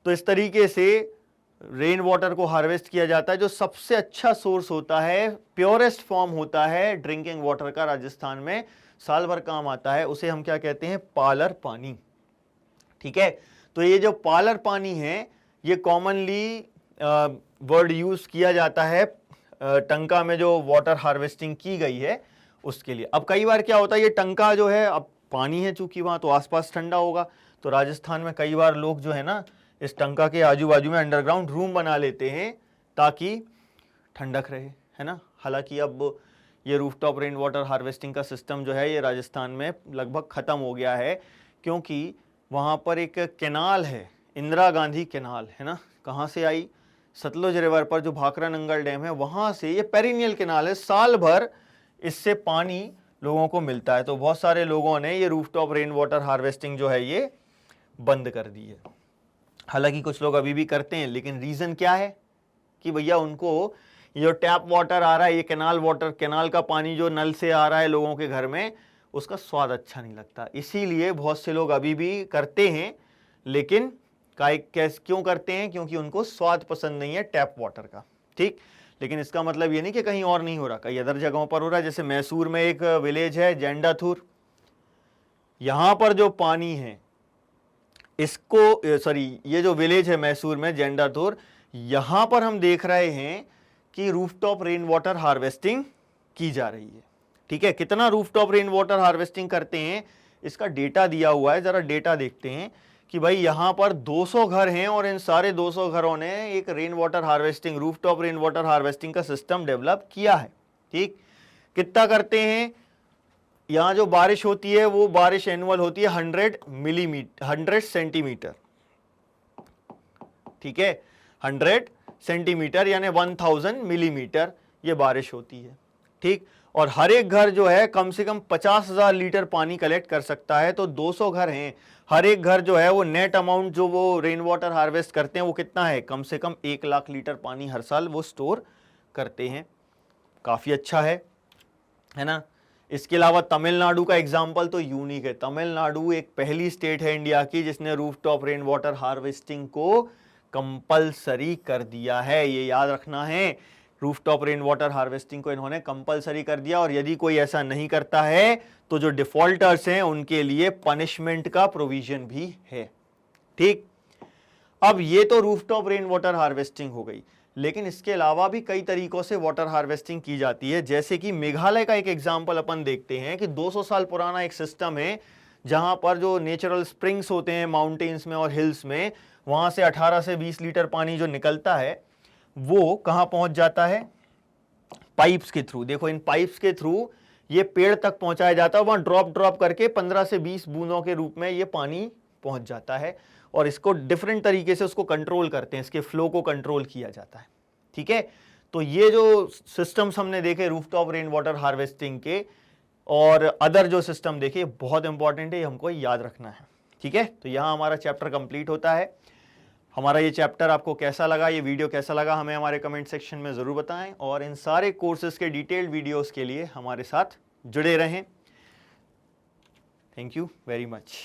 तो इस तरीके से रेन वाटर को हार्वेस्ट किया जाता है। जो सबसे अच्छा सोर्स होता है, प्योरेस्ट फॉर्म होता है ड्रिंकिंग वाटर का, राजस्थान में साल भर काम आता है, उसे हम क्या कहते हैं, पालर पानी, ठीक है। तो ये जो पालर पानी है ये कॉमनली वर्ड यूज किया जाता है टंका में जो वाटर हार्वेस्टिंग की गई है उसके लिए। अब कई बार क्या होता है, ये टंका जो है, अब पानी है चूंकि वहां तो आसपास ठंडा होगा, तो राजस्थान में कई बार लोग जो है ना इस टंका के आजू बाजू में अंडरग्राउंड रूम बना लेते हैं ताकि ठंडक रहे, है ना। हालांकि अब ये रूफटॉप रेन वाटर हार्वेस्टिंग का सिस्टम जो है ये राजस्थान में लगभग ख़त्म हो गया है, क्योंकि वहाँ पर एक कैनाल है, इंदिरा गांधी कैनाल, है ना। कहाँ से आई, सतलुज रिवर पर जो भाखरा नंगल डैम है वहाँ से। ये पेरिनियल कैनाल है, साल भर इससे पानी लोगों को मिलता है। तो बहुत सारे लोगों ने ये रूफटॉप रेन वाटर हार्वेस्टिंग जो है ये बंद कर दी है। हालांकि कुछ लोग अभी भी करते हैं, लेकिन रीज़न क्या है कि भैया उनको ये जो टैप वाटर आ रहा है, ये कैनाल का पानी जो नल से आ रहा है लोगों के घर में, उसका स्वाद अच्छा नहीं लगता, इसीलिए बहुत से लोग अभी भी करते हैं। लेकिन क्यों करते हैं, क्योंकि उनको स्वाद पसंद नहीं है टैप वाटर का, ठीक। लेकिन इसका मतलब ये नहीं कि कहीं और नहीं हो रहा, कई अदर जगहों पर हो रहा है। जैसे मैसूर में एक विलेज है जेंडाथुर, यहां पर जो पानी है ये जो विलेज है मैसूर में जेंडाथुर, यहां पर हम देख रहे हैं कि रूफटॉप रेन वाटर हार्वेस्टिंग की जा रही है, ठीक है। कितना रूफटॉप रेन वाटर हार्वेस्टिंग करते हैं इसका डेटा दिया हुआ है, जरा डेटा देखते हैं कि भाई यहाँ पर 200 घर हैं और इन सारे 200 घरों ने एक rain water harvesting, rooftop rain water harvesting का सिस्टम डेवलप किया है। ठीक, कितना करते हैं, यहाँ जो बारिश होती है वो बारिश एनुअल होती है 100 सेंटीमीटर। ठीक है, 100 सेंटीमीटर यानी 1000 मिलीमीटर ये बारिश होती है। ठीक, और हर एक घर जो है कम से कम 50,000 लीटर पानी कलेक्ट कर सकता है। तो 200 घर हैं, हर एक घर जो है वो नेट अमाउंट जो वो रेन वाटर हार्वेस्ट करते हैं वो कितना है, कम से कम 1 लाख लीटर पानी हर साल वो स्टोर करते हैं। काफ़ी अच्छा है ना। इसके अलावा तमिलनाडु का एग्जाम्पल तो यूनिक है। तमिलनाडु एक पहली स्टेट है इंडिया की जिसने रूफटॉप रेन वाटर हार्वेस्टिंग को कंपलसरी कर दिया है। ये याद रखना है, रूफटॉप रेन वाटर हार्वेस्टिंग को इन्होंने कंपलसरी कर दिया। और यदि कोई ऐसा नहीं करता है तो जो डिफॉल्टर्स हैं उनके लिए पनिशमेंट का प्रोविजन भी है। ठीक, अब ये तो रूफटॉप रेन वाटर हार्वेस्टिंग हो गई, लेकिन इसके अलावा भी कई तरीकों से वाटर हार्वेस्टिंग की जाती है। जैसे कि मेघालय का एक एग्जाम्पल अपन देखते हैं कि 200 साल पुराना एक सिस्टम है जहां पर जो नेचुरल स्प्रिंग्स होते हैं माउंटेन्स में और हिल्स में, वहां से 18 से 20 लीटर पानी जो निकलता है वो कहां पहुंच जाता है, पाइप्स के थ्रू। देखो, इन पाइप्स के थ्रू ये पेड़ तक पहुंचाया जाता है, वहां ड्रॉप करके 15 से 20 बूंदों के रूप में ये पानी पहुंच जाता है और इसको डिफरेंट तरीके से उसको कंट्रोल करते हैं, इसके फ्लो को कंट्रोल किया जाता है। ठीक है, तो ये जो सिस्टम्स हमने देखे रूफटॉप रेन वाटर हार्वेस्टिंग के और अदर जो सिस्टम देखे, बहुत इंपॉर्टेंट है, ये हमको याद रखना है। ठीक है, तो यहां हमारा चैप्टर कंप्लीट होता है। हमारा ये चैप्टर आपको कैसा लगा, ये वीडियो कैसा लगा, हमें हमारे कमेंट सेक्शन में ज़रूर बताएं और इन सारे कोर्सेज के डिटेल्ड वीडियोस के लिए हमारे साथ जुड़े रहें। Thank you very much.